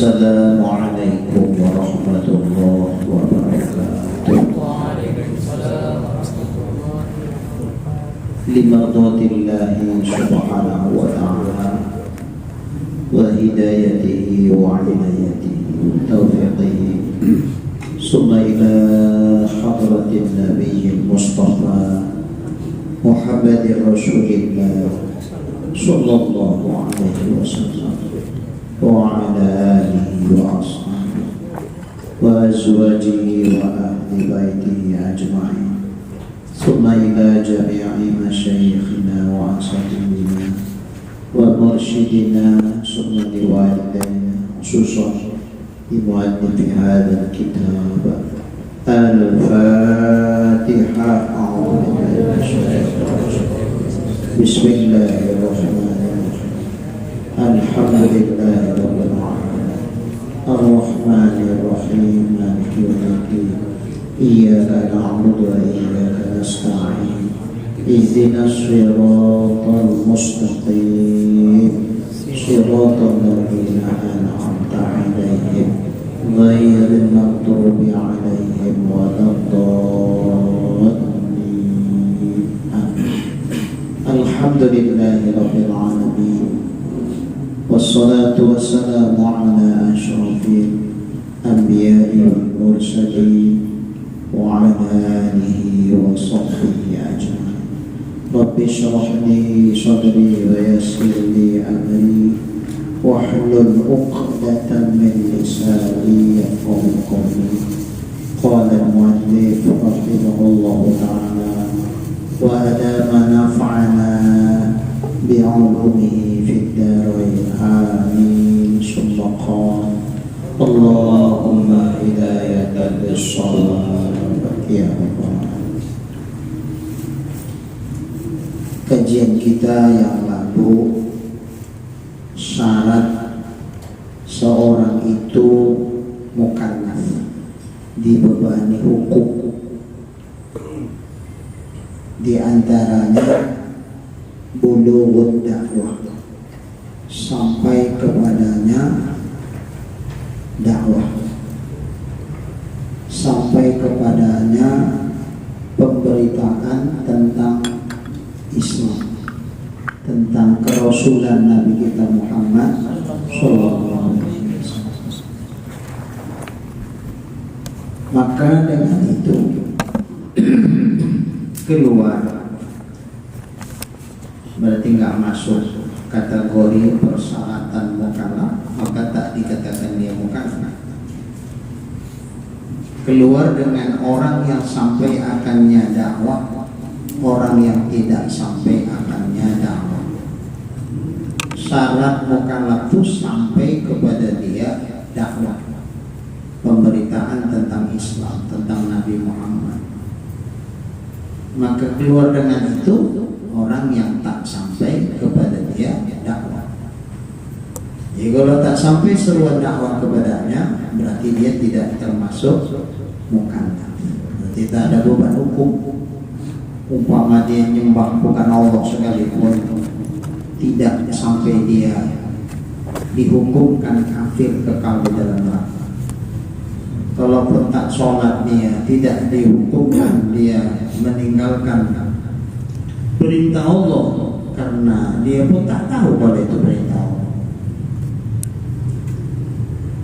Assalamualaikum warahmatullahi wabarakatuh. Limardatillahi subhanahu wa ta'ala wa hidayatihi wa inayatihi wa taufiqihi summa ila hadratin nabiyyin mustafa Muhammadir Rasulillah sallallahu alaihi wasallam wa ala alihi wa ashabihi wa azwajihi wa ahli baitihi ajma'in. Summa ila jami'i masyayikhina wa asatidina wa mursyidina summa liwalidayna khususan limu'allifi hadha al-kitab. Al-Fatiha. Bismillahirrahmanirrahim. Alhamdulillahi rabbil alamin. Ar-Rahmanir-Rahim. Maliki yaumiddin. Iyyaka na'budu wa iyyaka nasta'in. Ihdinas siratal mustaqim. Siratal ladzina an'amta 'alaihim ghairil maghdubi 'alaihim waladdallin. Alhamdulillahi rabbil alamin. Wassalatu wassalamu ala asyrafil anbiya'i wal mursalin wa ala alihi wa sahbihi ajma'in. Rabbi shrah li sadri wa yassir li amri wahlul 'uqdatam min lisani yafqahu qawli. Qala al-mu'allif rahimahullahu ta'ala wa adama nafa'ana bi'ulumihi fid darain amin. Summa qala Allahumma hidayatan lis-shawab ya Allah. Kajian kita yang lalu, syarat seorang itu mukallaf, dibebani hukum. Di antaranya bulughud dakwah, sampai kepadanya dakwah, sampai kepadanya pemberitaan tentang Islam, tentang kerasulan Nabi kita Muhammad sallallahu alaihi wasallam. Maka dengan itu keluar, berarti nggak masuk kategori persyaratan mukallaf, maka tak dikatakan dia mukallaf. Keluar dengan orang yang sampai akannya dakwah, orang yang tidak sampai akannya dakwah. Syarat mukallaf itu sampai kepada dia dakwah, pemberitaan tentang Islam, tentang Nabi Muhammad. Maka keluar dengan itu orang yang tak sampai kepada dia dakwah. Jadi kalau tak sampai seruan dakwah kepadanya, berarti dia tidak termasuk mukallaf. Berarti tak ada beban hukum. Umpama dia nyembah bukan Allah sekalipun, tidak sampai dia dihukumkan kafir kekal di dalam neraka. Kalaupun tak sholat dia tidak dihukumkan dia meninggalkan perintah Allah, karena dia pun tak tahu kalau itu perintah Allah.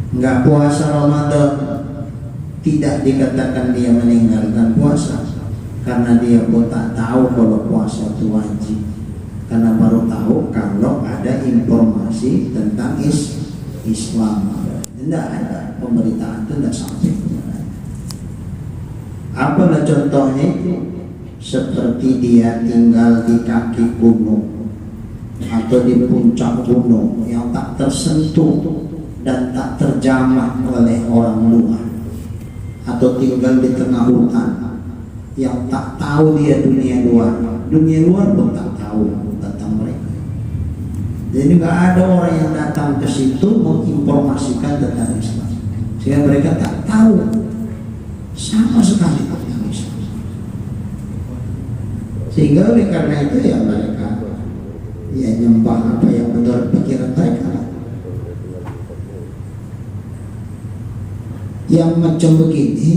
Enggak puasa Ramadan, tidak dikatakan dia meninggalkan puasa, karena dia pun tak tahu kalau puasa itu wajib, karena baru tahu kalau ada informasi tentang Islam. Tidak ada pemberitaan itu, tidak sampai kepada. Apalah contohnya itu? Seperti dia tinggal di kaki gunung atau di puncak gunung yang tak tersentuh dan tak terjamah oleh orang luar, atau tinggal di tengah hutan yang tak tahu dia dunia luar pun tak tahu tentang mereka. Jadi nggak ada orang yang datang ke situ menginformasikan tentang Islam, sehingga mereka tak tahu sama sekali tentang Islam. Sehingga oleh karena itu ya mereka nyembah apa yang menurut pikiran mereka. Yang macam begini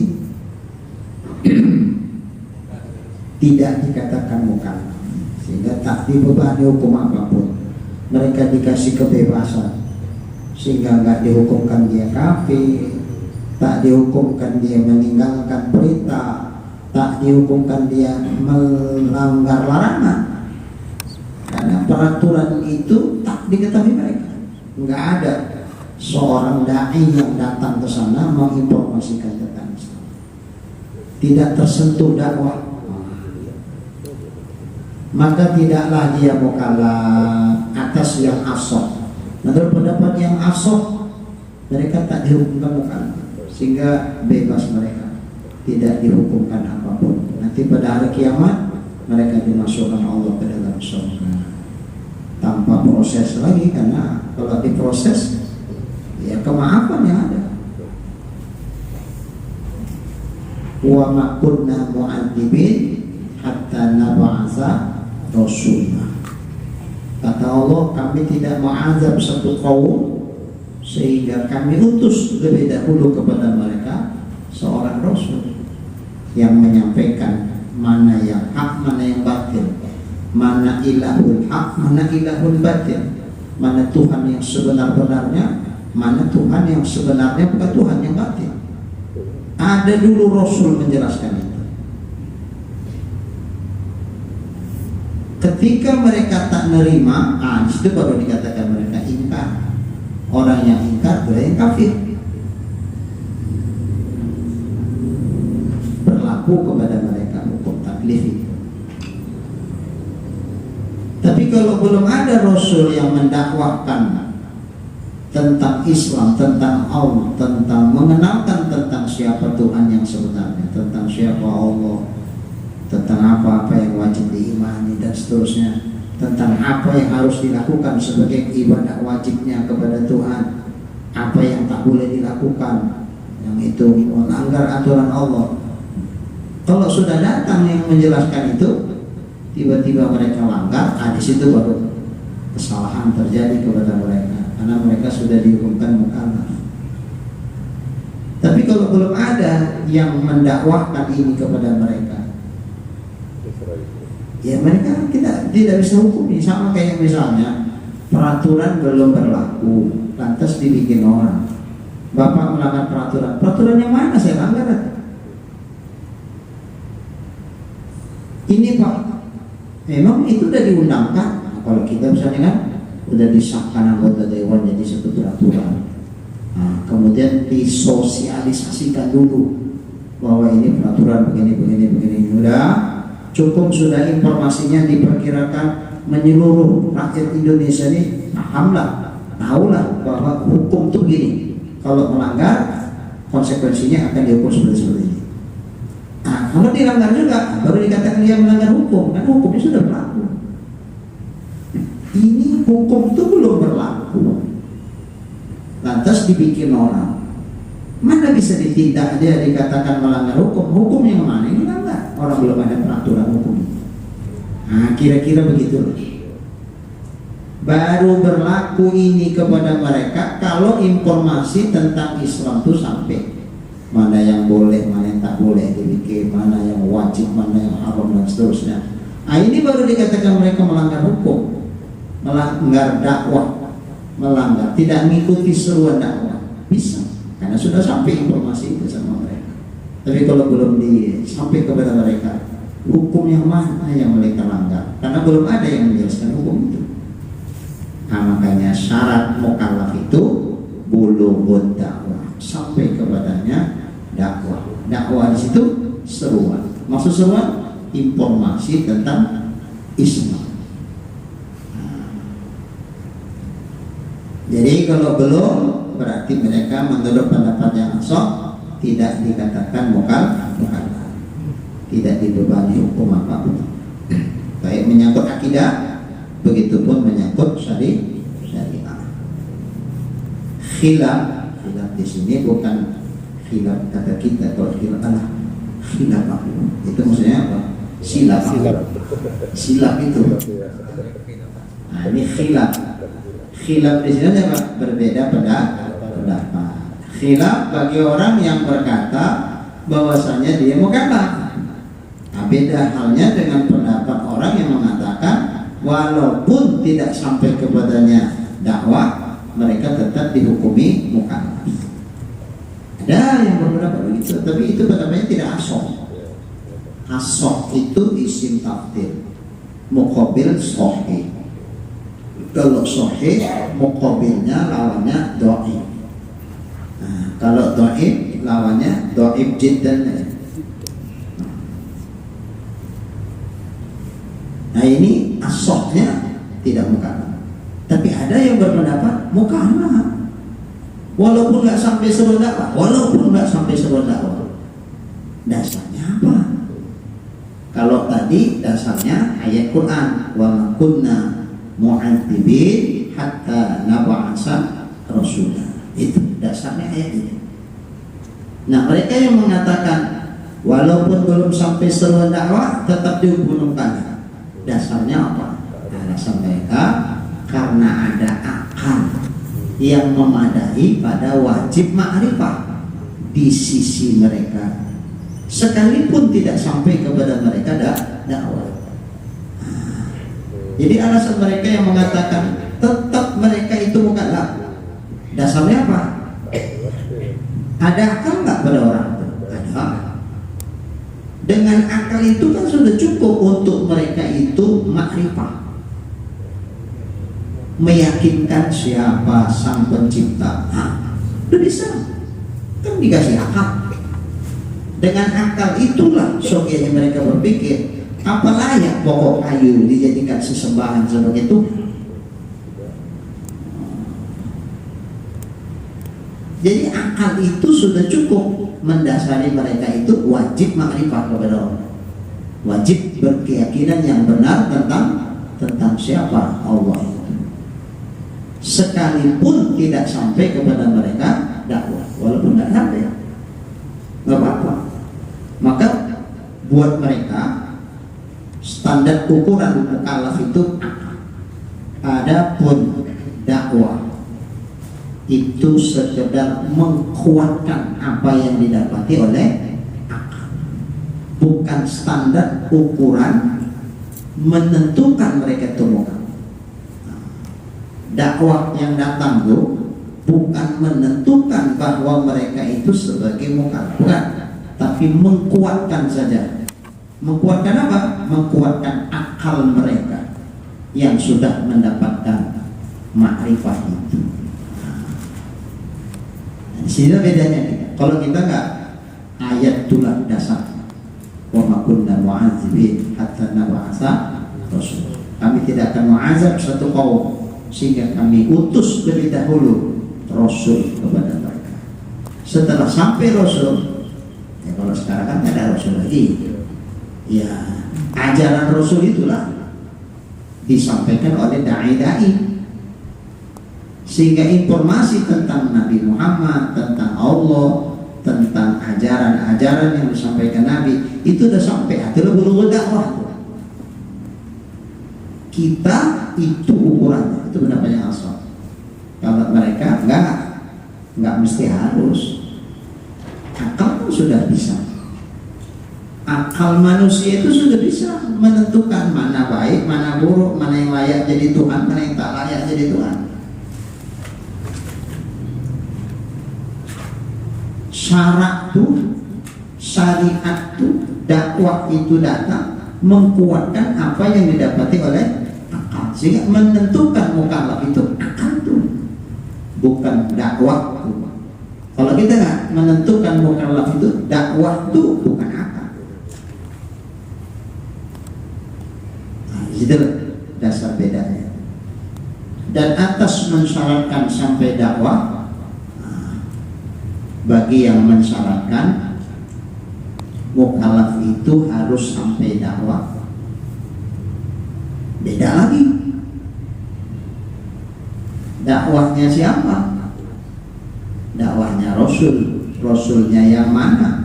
tidak dikatakan mukallaf, sehingga tak dibebani hukum apapun. Mereka dikasih kebebasan, sehingga nggak dihukumkan dia kafir, tak dihukumkan dia meninggalkan perintah, tak dihukumkan dia melanggar larangan, karena peraturan itu tak diketahui mereka. Nggak ada seorang dai yang datang ke sana menginformasikan tentang Islam, tidak tersentuh dakwah, maka tidaklah dia mukallaf atas yang asal. Menurut pendapat yang asal, mereka tak dihukumkan mukallaf, sehingga bebas mereka, tidak dihukumkan apapun. Nanti pada hari kiamat mereka dimasukkan Allah ke dalam surga tanpa proses lagi, karena kalau diproses ya kemaafan yang ada. Wa ma kunna mu'adzibin hatta nab'atsa Rasulullah. Kata Allah, kami tidak mengazab satu kaum sehingga kami utus lebih dahulu kepada mereka seorang Rasul yang menyampaikan mana yang hak, mana yang batil, mana ilahul hak, mana ilahul batil, mana Tuhan yang sebenar-benarnya, mana Tuhan yang sebenarnya, bukan Tuhan yang batil. Ada dulu Rasul menjelaskan itu. Ketika mereka tak nerima, itu baru dikatakan mereka ingkar. Orang yang ingkar berarti yang kafir. Berlaku kepada mereka hukum taklif itu. Tapi kalau belum ada Rasul yang mendakwahkan tentang Islam, tentang Allah, tentang mengenalkan tentang siapa Tuhan yang sebenarnya, tentang siapa Allah, tentang apa-apa yang wajib diimani dan seterusnya, tentang apa yang harus dilakukan sebagai ibadah wajibnya kepada Tuhan, apa yang tak boleh dilakukan, yang itu melanggar aturan Allah. Kalau sudah datang yang menjelaskan itu, tiba-tiba mereka langgar, di situ baru kesalahan terjadi kepada mereka, karena mereka sudah dihukumkan mukallaf. Tapi kalau belum ada yang mendakwahkan ini kepada mereka, ya mereka kita tidak bisa hukumi. Sama kayak misalnya peraturan belum berlaku, lantas dibikin orang, bapak melanggar peraturan. Peraturan yang mana saya langgar? Ini pak, memang itu sudah diundangkan. Kalau kita misalnya kan sudah disahkan anggota dewan jadi satu peraturan, nah, kemudian disosialisasikan dulu bahwa ini peraturan begini. Udah cukup, sudah informasinya diperkirakan menyeluruh rakyat Indonesia ini pahamlah, tahulah bahwa hukum itu gini, kalau melanggar konsekuensinya akan dihukum seperti ini. Nah, kalau dilanggar juga baru dikatakan dia melanggar hukum, kan hukumnya sudah berlaku. Ini hukum itu belum berlaku, lantas dibikin orang, mana bisa ditindak dia dikatakan melanggar hukum? Hukum yang mana ini langgar? Orang belum ada peraturan hukum. Nah, kira-kira begitu. Baru berlaku ini kepada mereka kalau informasi tentang Islam itu sampai. Mana yang boleh, mana yang tak boleh dibikin, mana yang wajib, mana yang haram dan seterusnya. Nah, ini baru dikatakan mereka melanggar hukum, melanggar dakwah, melanggar, tidak mengikuti seruan dakwah. Bisa, karena sudah sampai informasi itu sama mereka. Tapi kalau belum sampai kepada mereka, hukum yang mana yang mereka langgar, karena belum ada yang menjelaskan hukum itu. Nah, makanya syarat mukallaf itu bulughud dakwah, sampai kepadanya dakwah. Dakwah di situ seruan. Maksud seruan informasi tentang Islam. Jadi kalau belum, berarti mereka menurut pendapat yang asal tidak dikatakan mukallaf, tidak dibebani hukum apapun. Baik menyangkut akidah, begitupun menyangkut syariat. Khilaf di sini bukan khilaf kata kita. Kalau khilaf adalah khilaf itu maksudnya apa? Silap itu. Nah, ini khilaf. Khilaf di sini apa? Berbeda pendapat. Khilaf bagi orang yang berkata bahwasanya dia mukallaf. Nah, beda halnya dengan pendapat orang yang mengatakan walaupun tidak sampai kepadanya dakwah, mereka tetap dihukumi mukallaf. Ada yang berpendapat begitu, tapi itu pendapatnya tidak asok. Asok itu isim tafdil, muqabil sahih. Kalau sahih, muqabilnya lawannya dhaif. Nah, kalau dhaif lawannya dhaif jiddan. Nah, ini asoknya tidak mukallaf. Tapi ada yang berpendapat mukallaf. Walaupun nggak sampai seru dakwah, dasarnya apa? Kalau tadi dasarnya ayat Quran, wa ma kunna mu'adzibin hatta nab'atsa rasulah. Itu dasarnya ayat ini. Nah, mereka yang mengatakan walaupun belum sampai seru dakwah tetap dihukumkan. Dasarnya apa? Dasar mereka karena ada akal yang memadai pada wajib ma'rifah di sisi mereka, sekalipun tidak sampai kepada mereka dakwah. Jadi alasan mereka yang mengatakan tetap mereka itu mukallaf, dasarnya apa? Ada akal nggak pada orang itu? Ada. Dengan akal itu kan sudah cukup untuk mereka itu ma'rifah, meyakinkan siapa sang pencipta. Udah bisa, kan dikasih akal. Dengan akal itulah sogenya mereka berpikir, apa layak pokok kayu dijadikan sesembahan sebagai Tuhan. Jadi akal itu sudah cukup mendasari mereka itu wajib makrifat kepada Allah, wajib berkeyakinan yang benar tentang siapa Allah itu, sekalipun tidak sampai kepada mereka dakwah. Walaupun tidak sampai, nggak apa-apa. Maka buat mereka standar ukuran mukallaf itu, adapun dakwah itu sekedar mengkuatkan apa yang didapati oleh akal, bukan standar ukuran menentukan mereka itu mukallaf. Dakwah yang datang itu bukan menentukan bahwa mereka itu sebagai mukallaf, bukan, tapi mengkuatkan saja. Mengkuatkan apa? Mengkuatkan akal mereka yang sudah mendapatkan makrifat itu. Di sini bedanya nih. Kalau kita nggak, ayat itulah dasar. Wa ma kunna mu'adzibin hatta nab'atsa rasul. Kami tidak akan mu'azab satu kaum sehingga kami utus lebih dahulu rasul kepada mereka. Setelah sampai rasul, ya kalau sekarang kan tidak ada rasul lagi, ya ajaran rasul itulah disampaikan oleh dai-dai, sehingga informasi tentang Nabi Muhammad, tentang Allah, tentang ajaran-ajaran yang disampaikan Nabi itu sudah sampai. Itulah bulughul dakwah. Kita itu ukurannya, itu namanya asal. Kalau mereka enggak mesti harus. Akal pun sudah bisa. Akal manusia itu sudah bisa menentukan mana baik, mana buruk, mana yang layak jadi Tuhan, mana yang tak layak jadi Tuhan. Syarat tuh, syariat tuh, dakwah itu datang mengkuatkan apa yang didapati oleh akal, sehingga menentukan mukallaf itu akal tuh, bukan dakwah tuh. Kalau kita nggak menentukan mukallaf itu, dakwah tuh bukan akal. Nah, itu dasar bedanya. Dan atas mensyaratkan sampai dakwah, bagi yang mensyaratkan mukallaf itu harus sampai dakwah, beda lagi. Dakwahnya siapa? Dakwahnya Rasul. Rasulnya yang mana?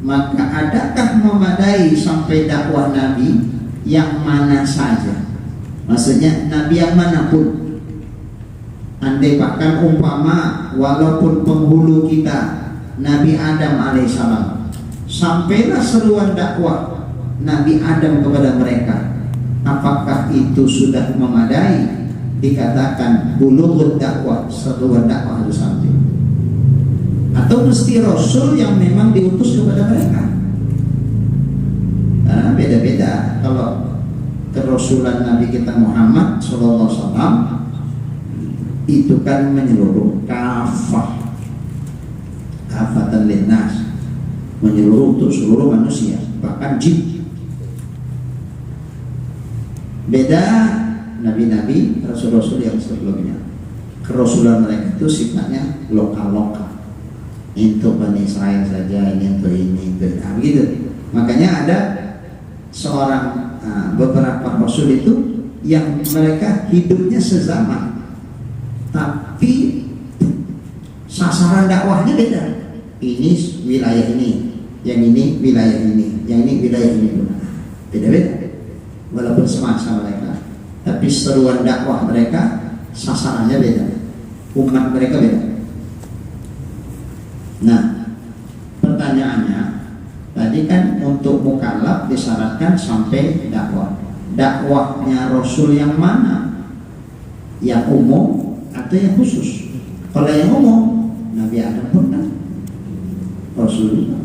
Maka adakah memadai sampai dakwah Nabi yang mana saja? Maksudnya Nabi yang manapun. Andai bahkan umpama walaupun penghulu kita Nabi Adam alaihissalam, sampailah seruan dakwah Nabi Adam kepada mereka, apakah itu sudah memadai dikatakan bulughud dakwah, seruan dakwah harus sampai, atau mesti Rasul yang memang diutus kepada mereka? Karena beda-beda. Kalau kerasulan Nabi kita Muhammad SAW itu kan menyeluruh, kafatan linnas, menyeluruh untuk seluruh manusia, bahkan jin. Beda nabi-nabi, rasul-rasul yang sebelumnya, kerasulan mereka itu sifatnya lokal-lokal, untuk Bani Israel saja, ini untuk ini, itu begitu. Makanya ada seorang beberapa rasul itu yang mereka hidupnya sezaman, tapi sasaran dakwahnya beda. Ini wilayah ini, yang ini wilayah ini, yang ini wilayah ini, beda-beda. Walaupun semasa mereka, tapi seruan dakwah mereka sasarannya beda, umat mereka beda. Nah, pertanyaannya tadi kan untuk mukallaf disyaratkan sampai dakwah. Dakwahnya Rasul yang mana? Yang umum atau yang khusus? Kalau yang umum, Nabi Adam pun kan Rasul juga,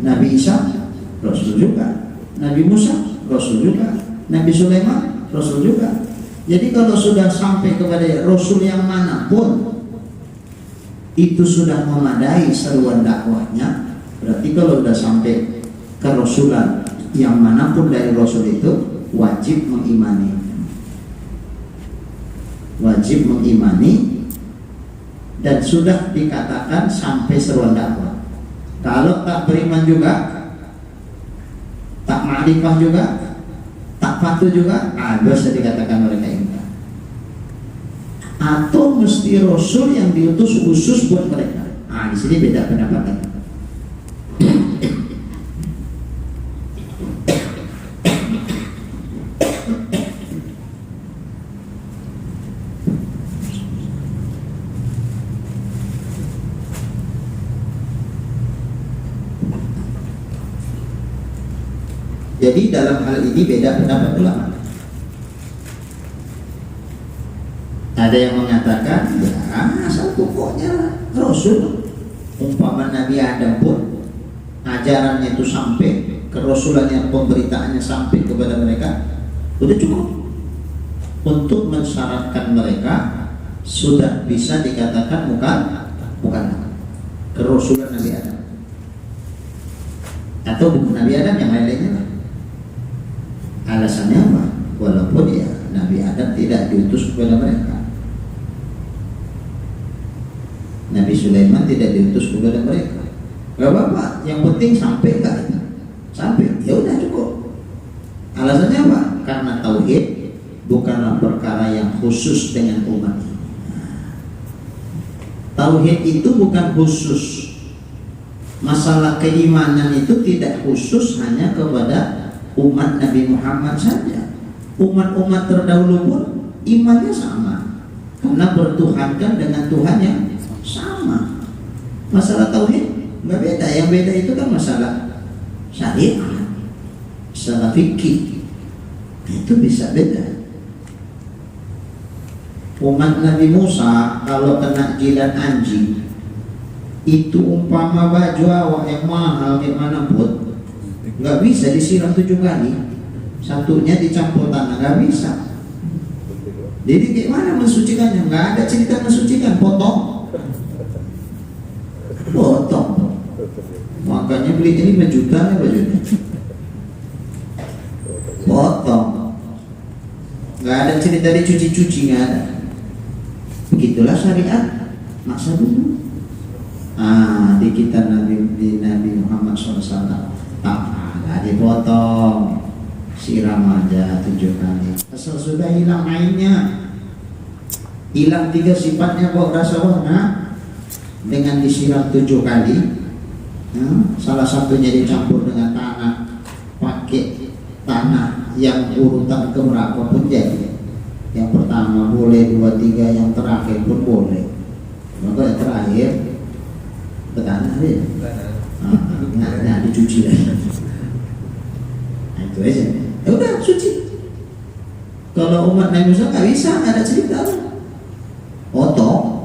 Nabi Isa Rasul juga, Nabi Musa Rasul juga, Nabi Sulaiman Rasul juga. Jadi kalau sudah sampai kepada Rasul yang manapun, itu sudah memadai seruan dakwahnya. Berarti kalau sudah sampai kerasulan yang manapun dari Rasul itu wajib mengimani, dan sudah dikatakan sampai seruan dakwah. Kalau tak beriman juga, tak ma'rifah juga, tak patuh juga, bisa dikatakan mereka ingkar. Atau mesti Rasul yang diutus khusus buat mereka. Di sini beda pendapatnya. Jadi dalam hal ini beda pendapat ulama. Ada yang mengatakan ya asal pokoknya Rasul, umpama Nabi Adam pun ajarannya itu sampai, kerasulannya, pemberitaannya sampai kepada mereka, udah cukup untuk mensyaratkan mereka sudah bisa dikatakan bukan kerasulan Nabi Adam, atau bukan Nabi Adam, yang lain-lainnya lah. Alasannya apa? Walaupun ya Nabi Adam tidak diutus kepada mereka, Nabi Sulaiman tidak diutus kepada mereka, gak apa-apa, yang penting sampai kan? Sampai, ya udah cukup. Alasannya apa? Karena tauhid bukanlah perkara yang khusus dengan umat. Tauhid itu bukan khusus. Masalah keimanan itu tidak khusus hanya kepada umat Nabi Muhammad saja. Umat-umat terdahulu pun imannya sama, karena bertuhankan dengan Tuhan yang sama. Masalah tauhid nggak beda. Yang beda itu kan masalah syariat, masalah fikih, itu bisa beda. Umat Nabi Musa kalau kena jilat anjing, itu umpama baju awak yang mahal gimana pun nggak bisa disiram 7 kali, satunya dicampur tanah, nggak bisa. Jadi gimana mensucikannya? Nggak ada cerita mensucikan, potong. Makanya beli ini 5 juta ya bajunya, potong. Nggak ada cerita dicuci-cuci, nggak ada. Begitulah syariat masa dulu. Di kitab Nabi Muhammad SAW dipotong, siram aja 7 kali. Asal sudah hilang ainnya, hilang 3 sifatnya, kok rasa warna, dengan disiram 7 kali. Salah satunya dicampur dengan tanah, pakai tanah yang urutan keberapa pun jadi. Yang pertama boleh, dua, tiga, yang terakhir pun boleh. Maka yang terakhir bertanah dia. Nah, dicuci lagi. Nah, itu aja. Ya udah, suci. Kalau umat Nabi Musa nggak bisa, nggak ada cerita. Otok.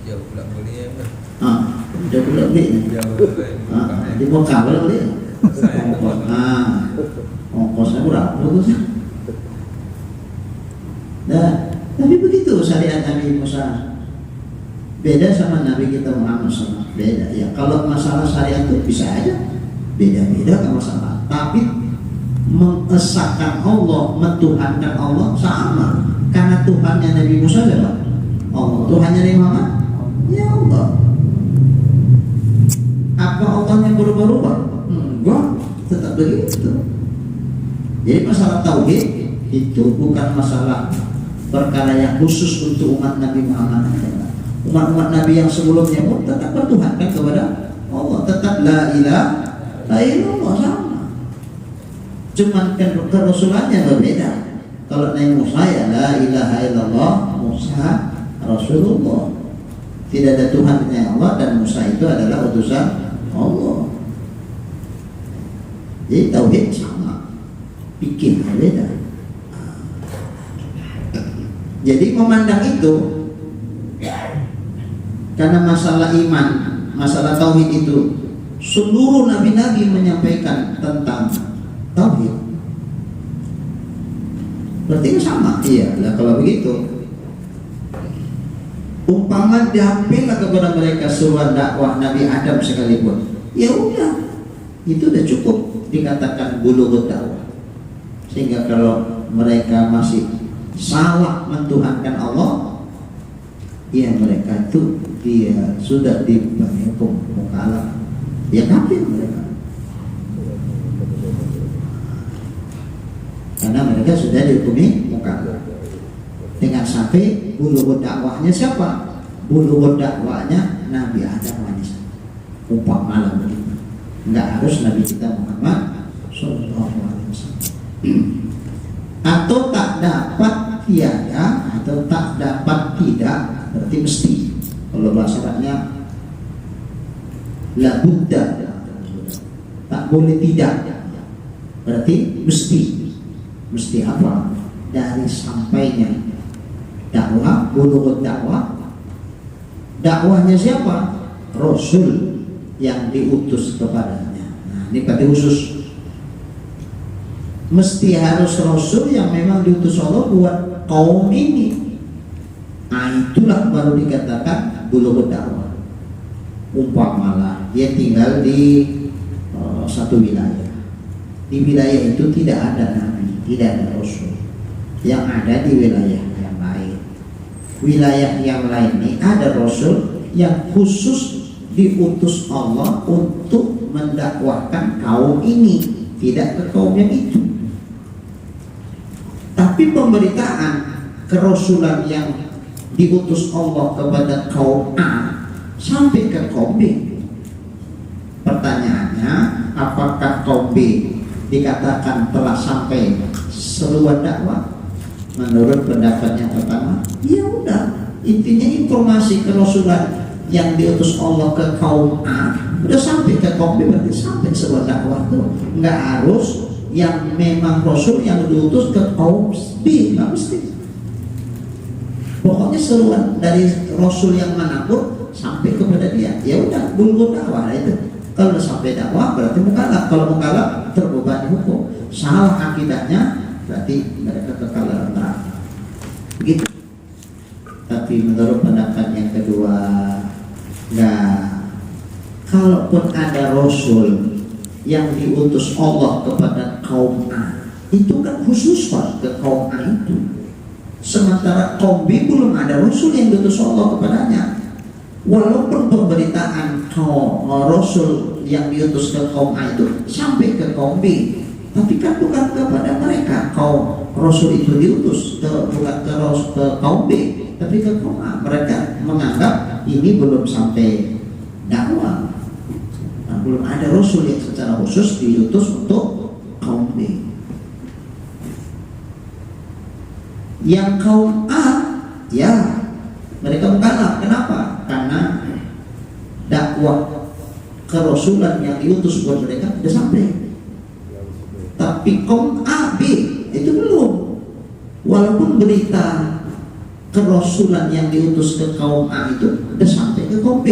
Jauh pula boleh ya. Udah pula beli. Di Mekah boleh beli. Ongkosnya berapa tuh? Nah, tapi begitu syariat Nabi Musa. Beda sama Nabi kita Muhammad SAW. Beda ya. Kalau masalah syariat itu bisa aja beda-beda kan masalah. Tapi mengesahkan Allah, mentuhankan Allah sama. Karena Tuhannya Nabi Musa adalah Allah. Tuhannya Nabi Muhammad ya Allah. Apa Allahnya berubah-ubah? Enggak, tetap begitu. Jadi masalah tauhid itu bukan masalah perkara yang khusus untuk umat Nabi Muhammad. Umat-umat Nabi yang sebelumnya pun tetap bertuhankan kepada Allah, tetap la ilaha illallah sama. Cuman kerasulannya berbeda. Kalau Nabi Musa ya la ilaha illallah, Musa Rasulullah. Tidak ada Tuhan yang Allah, dan Musa itu adalah utusan Allah. Jadi tauhid sama, pikir beda. Jadi memandang itu, karena masalah iman, masalah tauhid itu seluruh nabi-nabi menyampaikan tentang tauhid. Berarti sama. Iya lah, kalau begitu umpama dihampirlah kepada mereka seruan dakwah Nabi Adam sekalipun, ya udah, itu udah cukup dikatakan bulughut dakwah. Sehingga kalau mereka masih salah mentuhankan Allah, ya mereka itu dia sudah dihukum mukallaf, ya kafir mereka, karena mereka sudah dihukumi mukallaf. Dengan sampai bulughut dakwahnya siapa? Bulughut dakwahnya Nabi Adam AS. Umpama begitu. Enggak harus Nabi kita Muhammad sallallahu alaihi wasallam. Atau tak dapat tiada, atau tak dapat tidak, berarti mesti. Kalau bahasa Arabnya la budda, tak boleh tidak, berarti mesti. Mesti apa? Dari sampainya dakwah, bulughut dakwah. Dakwahnya siapa? Rasul yang diutus kepadanya. Nah, ini berarti khusus. Mesti harus Rasul yang memang diutus Allah buat kaum ini. Nah, itulah baru dikatakan bulughut dakwah. Umpamalah dia tinggal di satu wilayah. Di wilayah itu tidak ada nabi, tidak ada Rasul. Yang ada di wilayah yang lain. Wilayah yang lain ini ada Rasul yang khusus diutus Allah untuk mendakwahkan kaum ini, tidak ke kaum yang itu. Tapi pemberitaan kerasulan yang diutus Allah kepada kaum A sampai ke kaum B. Pertanyaannya, apakah kaum B dikatakan telah sampai seruan dakwah? Menurut pendapat yang pertama, ya udah, intinya informasi kerasulan yang diutus Allah ke kaum A udah sampai ke kaum B, berarti sampai sebuah dakwah tuh. Nggak harus yang memang Rasul yang diutus ke kaum B, nggak mesti. Pokoknya seruan dari Rasul yang manapun sampai kepada dia, ya udah, bulughut dakwah itu. Kalau udah sampai dakwah berarti mukallaf. Kalau mukallaf terbebani hukum. Salah akidahnya berarti mereka kekal dalam neraka. Begitu. Tapi menurut pendapat yang kedua, nah, kalaupun ada Rasul yang diutus Allah kepada kaum A, itu kan khusus Pak, ke kaum A itu. Sementara kaum B belum ada Rasul yang diutus Allah kepadanya. Walaupun pemberitaan kaum Rasul yang diutus ke kaum A itu sampai ke kaum B, tapi kan bukan kepada mereka kaum Rasul itu diutus, bukan ke kaum B, tapi ke kaum A. Mereka menganggap ini belum sampai dakwah. Nah, belum ada Rasul yang secara khusus diutus untuk kaum B. Yang kaum A, ya mereka mukallaf. Kenapa? Karena dakwah kerasulan yang diutus buat mereka sudah sampai. Tapi kaum A, B itu belum. Walaupun berita kerasulan yang diutus ke kaum A itu sudah sampai ke kaum B,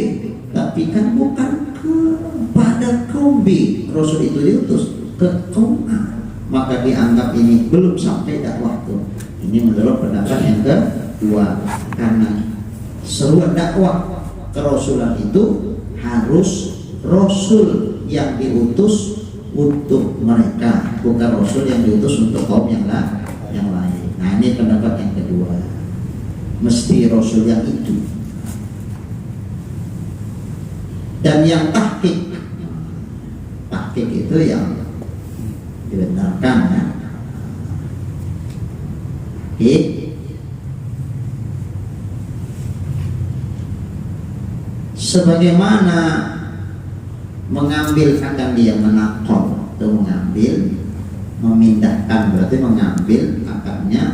tapi kan bukan kepada kaum B. Rasul itu diutus ke kaum A, maka dianggap ini belum sampai dakwah itu. Ini menurut pendapat yang kedua, karena seruan dakwah kerasulan itu harus Rasul yang diutus untuk mereka, bukan Rasul yang diutus untuk kaum yang lain. Nah, ini pendapat yang kedua, mesti Rasul yang itu. Dan yang tahqiq itu yang dibenarkan, ya. Sebagaimana mengambil, akan dia menakol atau mengambil, memindahkan, berarti mengambil akarnya.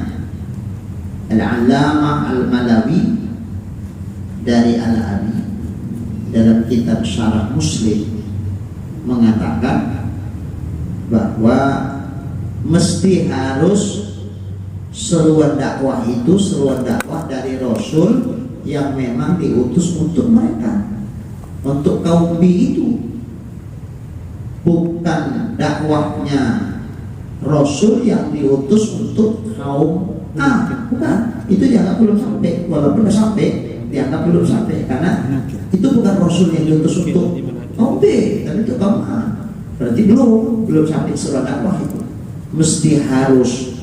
Al-Allamah Al-Malawi dari Al-Abi dalam kitab Syarah Muslim mengatakan bahwa mesti harus seruan dakwah itu seruan dakwah dari Rasul yang memang diutus untuk mereka, untuk kaum B itu, bukan dakwahnya Rasul yang diutus untuk kaum A, bukan. Itu dianggap belum sampai, walaupun sudah sampai, dianggap belum sampai, karena itu bukan Rasul yang diutus untuk kaum B, tapi untuk kaum A. Berarti belum sampai seruan dakwah itu. Mesti harus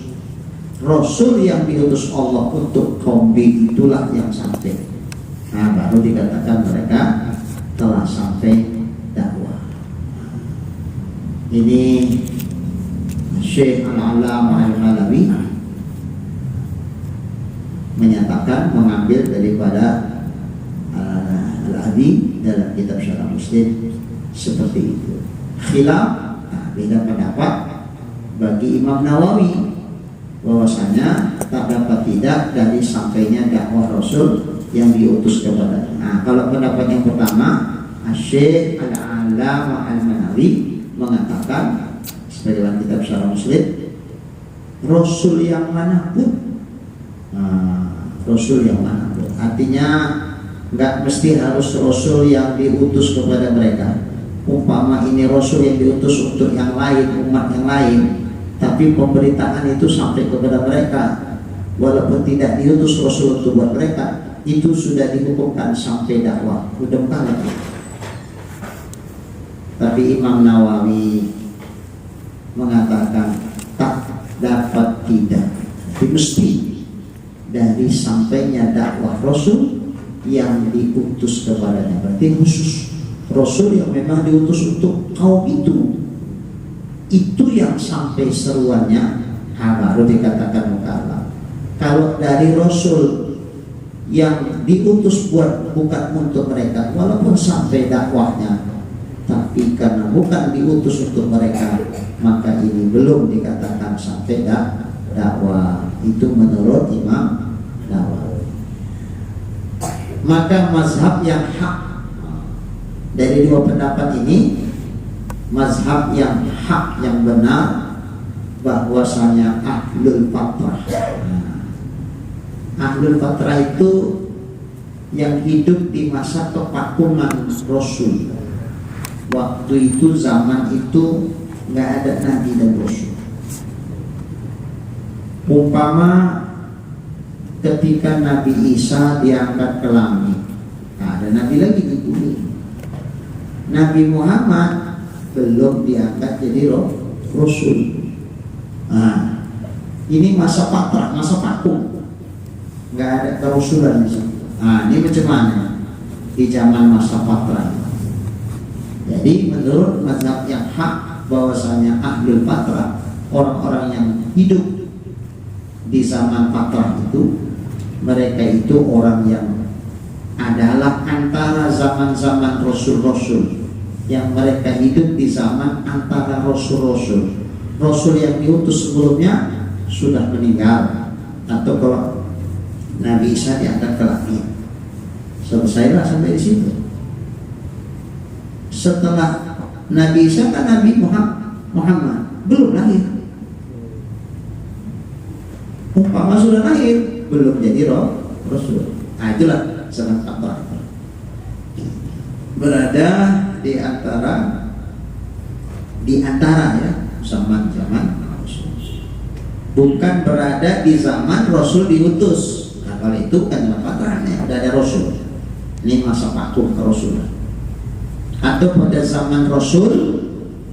Rasul yang diutus Allah untuk kaum B itulah yang sampai. Nah, baru dikatakan mereka telah sampai dakwah. Ini Syekh Al-Allamah Al-Malawi menyatakan, mengambil daripada Al-Abi dalam kitab Syarah Muslim seperti itu. Khilaf, beda pendapat bagi Imam Nawawi, bahwasanya tak dapat tidak dari sampainya dakwah Rasul yang diutus kepadanya. Nah, kalau pendapat yang pertama, Syekh Al-Allamah Al-Malawi mengatakan sebagaimana kitab Syarah Muslim, Rasul yang manapun, Rasul yang manapun, artinya nggak mesti harus Rasul yang diutus kepada mereka. Umpama ini Rasul yang diutus untuk yang lain, umat yang lain, tapi pemberitaan itu sampai kepada mereka, walaupun tidak diutus Rasul untuk buat mereka, itu sudah dihukumkan sampai dakwah, udah lagi. Tapi Imam Nawawi mengatakan tak dapat tidak, mesti dari sampainya dakwah Rasul yang diutus kepadanya. Berarti khusus Rasul yang memang diutus untuk kaum itu yang sampai seruannya, baru dikatakan mukallaf. Kalau dari Rasul yang diutus bukan untuk mereka, walaupun sampai dakwahnya, tapi karena bukan diutus untuk mereka, maka ini belum dikatakan sampai dakwah. Itu menurut Imam Nawawi. Maka mazhab yang hak dari dua pendapat ini, mazhab yang hak, yang benar, bahwasanya ahlul fatrah. Ahlul fatrah itu yang hidup di masa kepakuman Rasul. Waktu itu, zaman itu nggak ada nabi dan rasul. Umpama ketika Nabi Isa diangkat ke langit, ada nabi lagi di bumi. Nabi Muhammad belum diangkat jadi rasul. Nah, ini masa patrah, masa vakum, nggak ada kerasulan di situ. Nah, ini macam mana di zaman masa patrah? Jadi menurut mazhab yang hak, bahwasanya ahlul fatrah, orang-orang yang hidup di zaman fatrah itu, mereka itu orang yang adalah antara zaman-zaman rasul-rasul, yang mereka hidup di zaman antara rasul-rasul. Rasul yang diutus sebelumnya sudah meninggal, atau kalau Nabi Isa diangkat ke langit. Selesailah sampai di situ. Setelah Nabi Isa kan Nabi Muhammad belum lahir. Umpama sudah lahir, belum jadi Rasul. Nah, itulah zaman fatrah. Berada di antara ya zaman Rasul. Bukan berada di zaman Rasul diutus. Nah, kalau itu kan zaman fatrahnya udah ada Rasul. Ini masa vakum kerasulan. Atau pada zaman Rasul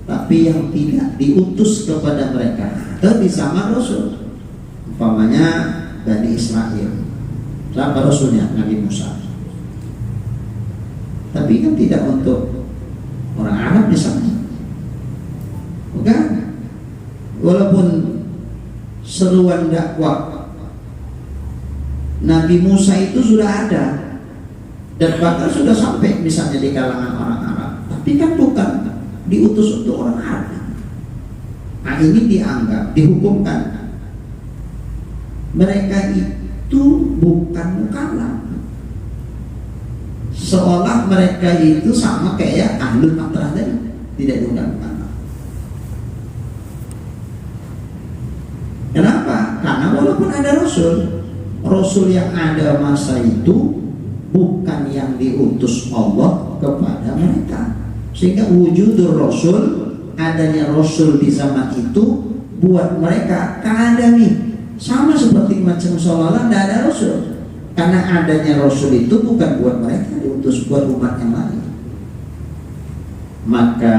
tapi yang tidak diutus kepada mereka, atau di zaman Rasul. Umpamanya Bani Israel, siapa Rasulnya? Nabi Musa. Tapi kan tidak untuk orang Arab misalnya. Bukan. Walaupun seruan dakwah Nabi Musa itu sudah ada dan bahkan sudah sampai misalnya di kalangan orang Arab, tapi kan bukan diutus untuk orang Arab. Nah, ini dianggap, dihukumkan mereka itu bukan mukallaf, seolah mereka itu sama kayak ahlul fatrah tadi, tidak diundang mukallaf. Kenapa? Karena walaupun ada Rasul yang ada masa itu bukan yang diutus Allah kepada mereka, sehingga wujud Rasul, adanya Rasul di zaman itu buat mereka keadaan sama seperti macam seolah-olah tidak ada Rasul, karena adanya Rasul itu bukan buat mereka, diutus buat umat yang lain. Maka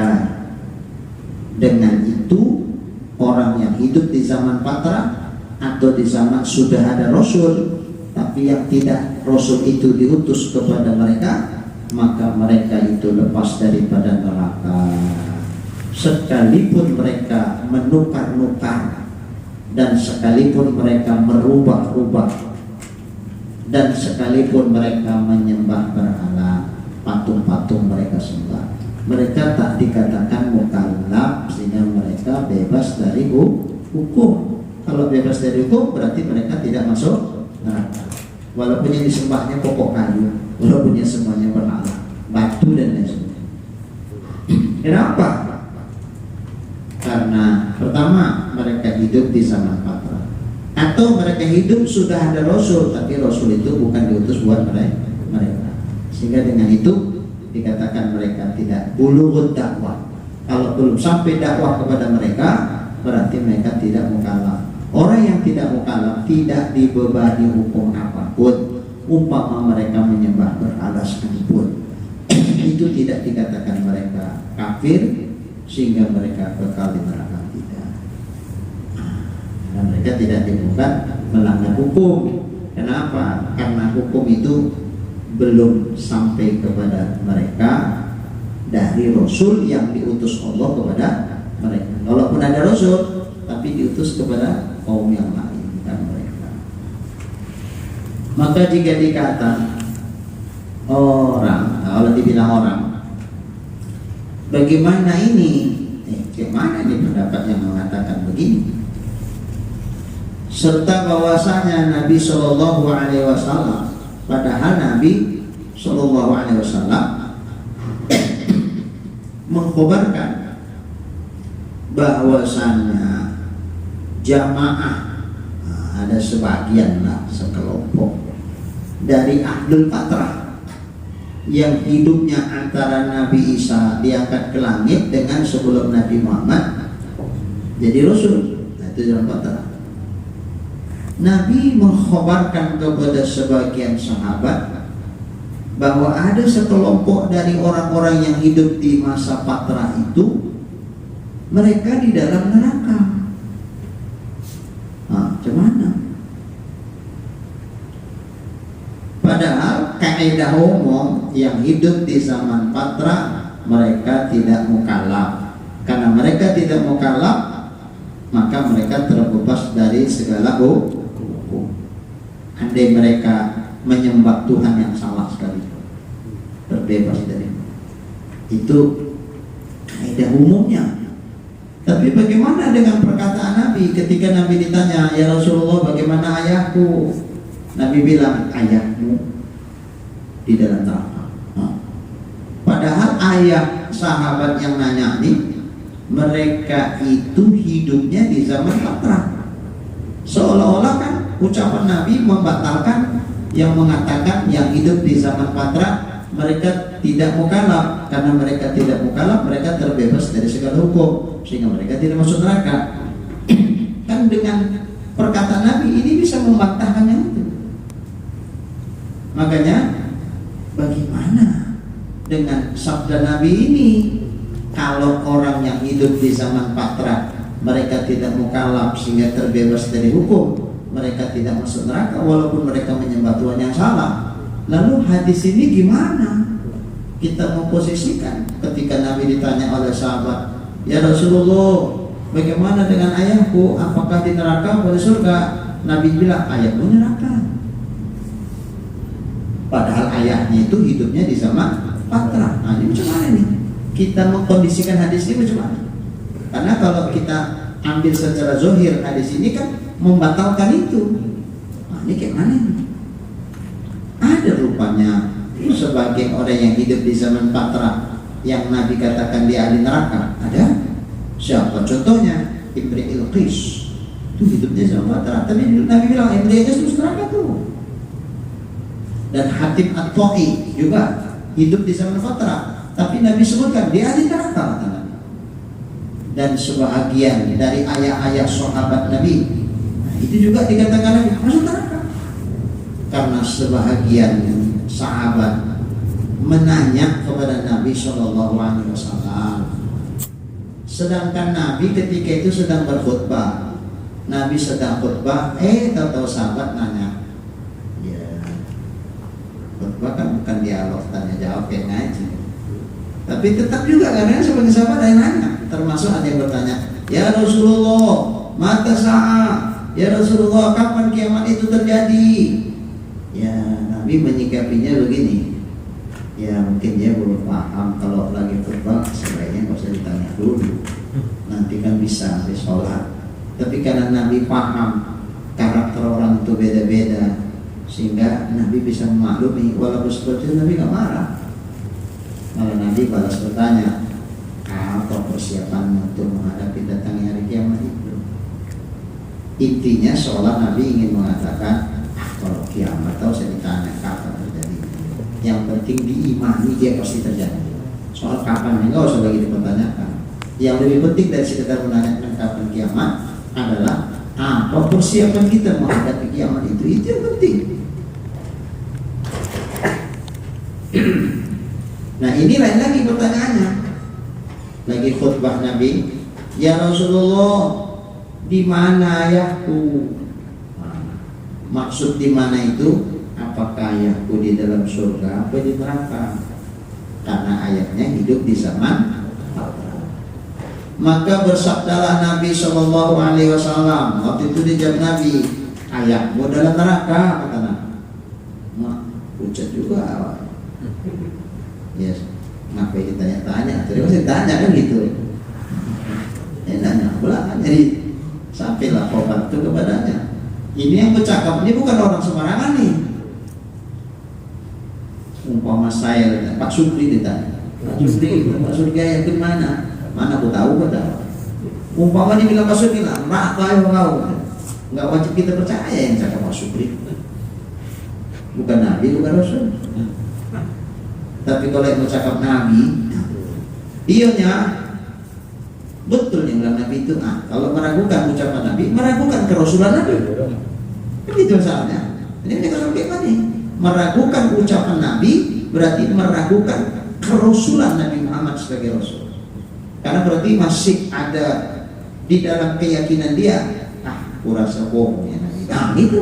dengan itu orang yang hidup di zaman fatrah atau di zaman sudah ada Rasul tapi yang tidak Rasul itu diutus kepada mereka, maka mereka itu lepas daripada neraka. Sekalipun mereka menukar-nukar dan sekalipun mereka merubah-rubah dan sekalipun mereka menyembah berhala, patung-patung mereka sembah, mereka tak dikatakan mukallaf, sehingga mereka bebas dari hukum. Kalau bebas dari hukum berarti mereka tidak masuk neraka. Walaupun yang disembahnya pokok kayu, walaupun yang semuanya berhala, batu dan lain sebagainya. Kenapa? Karena pertama mereka hidup di zaman fatrah, atau mereka hidup sudah ada Rasul tapi Rasul itu bukan diutus buat mereka. Sehingga dengan itu dikatakan mereka tidak bulughud dakwah. Kalau belum sampai dakwah kepada mereka, berarti mereka tidak mukallaf. Orang yang tidak mukallaf tidak dibebani hukum apapun, umpama mereka menyembah berhala sekalipun. Itu tidak dikatakan mereka kafir sehingga mereka kekal di neraka, tidak. Dan mereka tidak ditemukan melanggar hukum. Kenapa? Karena hukum itu belum sampai kepada mereka dari Rasul yang diutus Allah kepada mereka. Walaupun ada Rasul, tapi diutus kepada kaum yang lain, bukan mereka. Maka jika dikata orang, kalau dibilang orang, bagaimana ini? Bagaimana ini pendapat yang mengatakan begini? Serta bahwasanya Nabi Shallallahu Alaihi Wasallam, padahal Nabi Shallallahu Alaihi Wasallam mengkhabarkan bahwasanya jamaah, ada sebagian lah, sekelompok dari ahlul fatrah yang hidupnya antara Nabi Isa diangkat ke langit dengan sebelum Nabi Muhammad jadi Rasul. Nah, itu jalan fatrah. Nabi mengkhabarkan kepada sebagian sahabat bahwa ada sekelompok dari orang-orang yang hidup di masa fatrah itu, mereka di dalam neraka. Nah, gimana? Padahal kaidah umum yang hidup di zaman fatrah, mereka tidak mukallaf. Karena mereka tidak mukallaf, maka mereka terbebas dari segala hukum. Andai mereka menyembah Tuhan yang salah sekali, terbebas dari itu kaidah umumnya. Tapi bagaimana dengan perkataan Nabi ketika Nabi ditanya, ya Rasulullah bagaimana ayahku? Nabi bilang, ayahmu di dalam neraka. Padahal ayah sahabat yang nanya nih, mereka itu hidupnya di zaman Patra. Seolah-olah kan ucapan Nabi membatalkan yang mengatakan yang hidup di zaman Patra mereka tidak mukallaf. Karena mereka tidak mukallaf, mereka terbebas dari segala hukum, sehingga mereka tidak masuk neraka. Kan dengan perkataan Nabi ini bisa membantahkan yang itu. Makanya bagaimana dengan sabda Nabi ini? Kalau orang yang hidup di zaman Patra mereka tidak mukallaf sehingga terbebas dari hukum, mereka tidak masuk neraka walaupun mereka menyembah Tuhan yang salah. Lalu hadis ini gimana kita memposisikan ketika Nabi ditanya oleh sahabat, ya Rasulullah bagaimana dengan ayahku, apakah di neraka atau di surga? Nabi bilang, ayahmu neraka. Padahal ayahnya itu hidupnya di zaman Patra. Nah ini macam mana nih kita mengkondisikan hadis ini macam mana? Karena kalau kita ambil secara zahir hadis ini kan membatalkan itu. Nah ini kayak mana nih? Ada rupanya sebagian orang yang hidup di zaman Patra yang Nabi katakan dia ahli neraka. Ada. Siapa contohnya? Imri'il Qis. Itu hidupnya di zaman Patra. Tapi Nabi bilang Imri'il Qis itu neraka tuh. Dan Hatim At-Ta'i juga hidup di zaman Patra. Tapi Nabi sebutkan dia ahli neraka kata Nabi. Dan sebahagian dari ayah-ayah sahabat Nabi, nah, itu juga dikatakan Nabi masuk neraka. Karena sebahagian sahabat menanya kepada Nabi SAW. Sedangkan Nabi ketika itu sedang berkhutbah. Nabi sedang khutbah, tahu-tahu sahabat nanya. Ya, khutbah kan bukan dialog tanya jawab kayak ngaji. Tapi tetap juga karena sebagai sahabat ada yang nanya. Termasuk ada yang bertanya, ya Rasulullah, mata sa'ah. Ya Rasulullah, kapan kiamat itu terjadi? Ya, Nabi menyikapinya begini. Ya, mungkin dia belum paham kalau lagi khutbah sebaiknya nggak usah ditanya dulu. Nanti kan bisa habis sholat. Tapi karena Nabi paham karakter orang itu beda-beda, sehingga Nabi bisa memaklumi. Walaupun seperti itu Nabi nggak marah. Malah Nabi balas bertanya, apa persiapan untuk menghadapi datangnya hari kiamat itu? Intinya seolah Nabi ingin mengatakan, kalau kiamat tahu saya ditanya kapan terjadi. Yang penting diimani dia pasti terjadi. Soal kapan enggak usah lagi dipertanyakan. Yang lebih penting dari sekedar menanyakan kapan kiamat adalah apa persiapan kita menghadapi kiamat itu yang penting. Nah ini lain lagi pertanyaannya. Lagi khutbah Nabi, ya Rasulullah, di mana ayahku? Maksud di mana itu? Apakah ayahku di dalam surga atau di neraka? Karena ayahnya hidup di zaman Patra. Maka bersabdalah Nabi SAW. Waktu itu dijawab Nabi, ayahmu dalam neraka, kata Nabi. Mak, pucat juga. Yes, ngapain ditanya-tanya? Terus ditanya kan gitu. Nanya belakang, jadi sampailah obat itu kepadanya. Ini yang bercakap ini bukan orang sembarangan nih. Umpama saya, Pak Supri ditanya, Pak Supri, Pak surga yang di mana? Mana aku tahu, aku tahu. Umpama dibilang Pak Supri, lah, kau, nggak wajib kita percaya yang cakap Pak Supri. Bukan Nabi, bukan Rasul. Tapi kalau yang bercakap Nabi, ionya betul yang bilang Nabi itu. Kalau meragukan ucapan Nabi, meragukan kerasulan Nabi. Begitu masalahnya. Ini kita bagaimana nih? Meragukan ucapan Nabi berarti meragukan kerasulan Nabi Muhammad sebagai Rasul. Karena berarti masih ada di dalam keyakinan dia. Kurasa bohongnya Nabi. Gitu.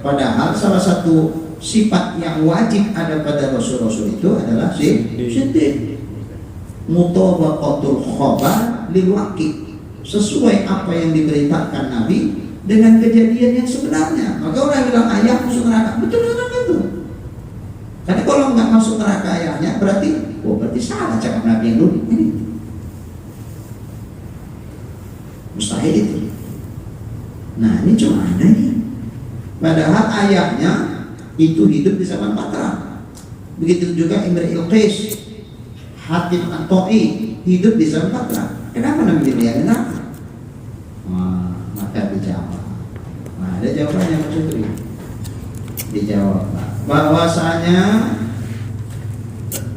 Padahal salah satu sifat yang wajib ada pada Rasul-Rasul itu adalah siddiq. Mutabaqatul khabar lil waqi. Sesuai apa yang diberitakan Nabi dengan kejadian yang sebenarnya. Maka orang yang bilang ayah masuk neraka, betul neraka itu. Karena kalau nggak masuk neraka ayahnya berarti salah cakap Nabi yang dulu. Ini. mustahil itu. Nah ini cuma ada ini. Padahal ayahnya itu hidup di zaman Patra. Begitu juga Imrul Qais, Hatim At-Ta'i hidup di zaman Patra. Kenapa namanya dia neraka? Maka dijawab. Nah, ada jawabannya Mas Sutri. Dijawab bahwasanya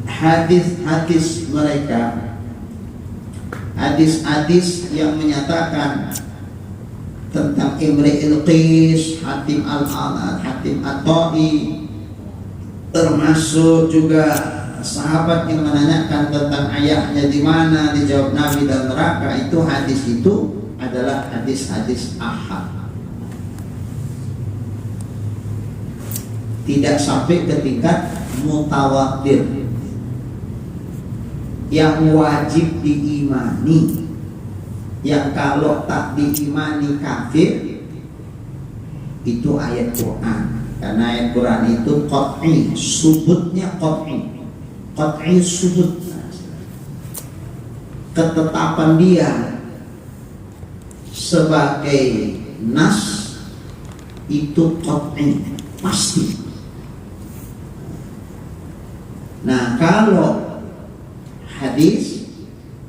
hadis-hadis mereka, hadis-hadis yang menyatakan tentang Imrul Qais, Hatim At-Ta'i, termasuk juga sahabat yang menanyakan tentang ayahnya di mana, dijawab Nabi dan neraka, itu hadis itu adalah hadis-hadis ahad. Tidak sampai ke tingkat mutawatir yang wajib diimani, yang kalau tak diimani kafir. Itu ayat Quran. Karena ayat Quran itu qat'i, subutnya qat'i subut, ketetapan dia sebagai nas itu qat'i, pasti. Nah kalau hadis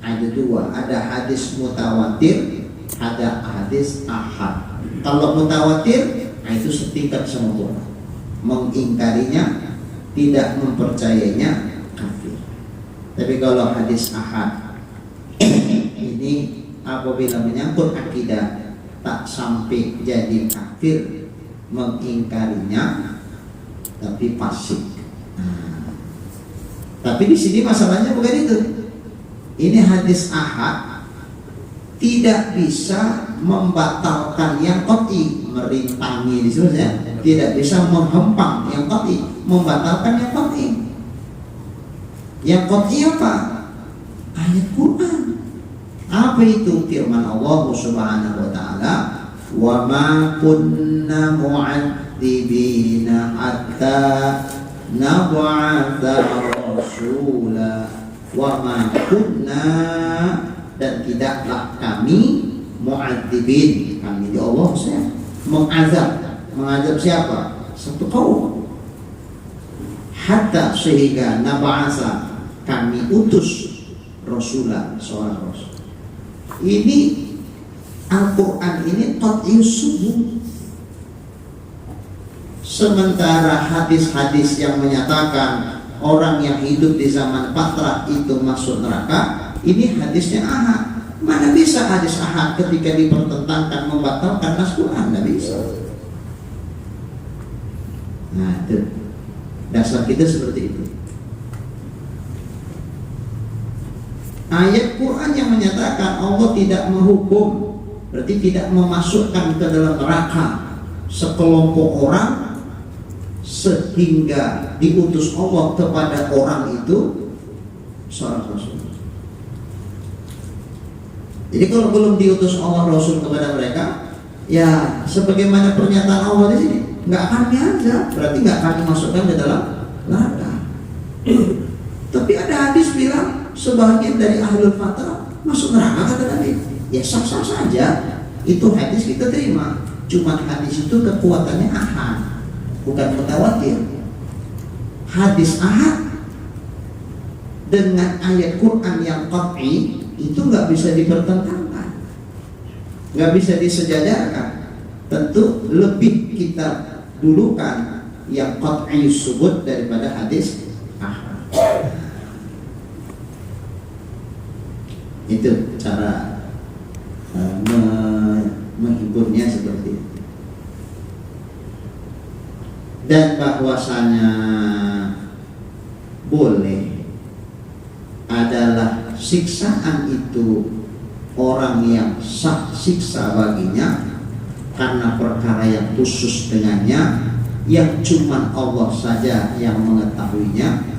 ada dua, ada hadis mutawatir, ada hadis ahad. Kalau mutawatir, nah itu setingkat sama Quran, mengingkarinya, tidak mempercayainya, kafir. Tapi kalau hadis ahad ini apabila menyangkut akidah, tak sampai jadi kafir, mengingkarinya, tapi fasik. Tapi di sini masalahnya bukan itu. Ini hadis ahad tidak bisa membatalkan yang qat'i, merintangi di sini ya. Tidak bisa menghempang yang qat'i, membatalkan yang qat'i. Yang qat'i apa? Ayat Quran. Apa itu? Firman Allah Subhanahu wa taala, "Wa ma kunna mu'adzibina hatta nab'atha rasula wa ma kunna," dan tidaklah kami mu'adzibin, kami di Allah saya mengazab siapa? Satu kaum, hatta sehingga nab'atha kami utus rasulah, seorang rasul. Ini Al-Quran ini qat'i subut. Sementara hadis-hadis yang menyatakan orang yang hidup di zaman Patra itu masuk neraka, ini hadisnya ahad. Mana bisa hadis ahad ketika dipertentangkan, membatalkan nas Quran? Tidak bisa. Nah itu dasar kita seperti itu. Ayat Quran yang menyatakan Allah tidak menghukum, berarti tidak memasukkan ke dalam neraka sekelompok orang sehingga diutus Allah kepada orang itu seorang rasul. Jadi kalau belum diutus Allah rasul kepada mereka, ya sebagaimana pernyataan Allah di sini, nggak akan diazab, berarti nggak akan dimasukkan ke dalam neraka. Tapi ada hadis bilang sebagian dari ahlul fatrah masuk neraka, kata Nabi. Ya sah-sah saja, itu hadis kita terima. Cuma hadis itu kekuatannya ahad, bukan mutawatir. Hadis ahad dengan ayat Quran yang qat'i itu nggak bisa dipertentangkan, nggak bisa disejajarkan. Tentu lebih kita dulukan yang qat'i subut daripada hadis ahad. Itu cara menghiburnya seperti itu. Dan bahwasanya boleh adalah siksaan itu orang yang sah siksa baginya karena perkara yang khusus dengannya, yang cuma Allah saja yang mengetahuinya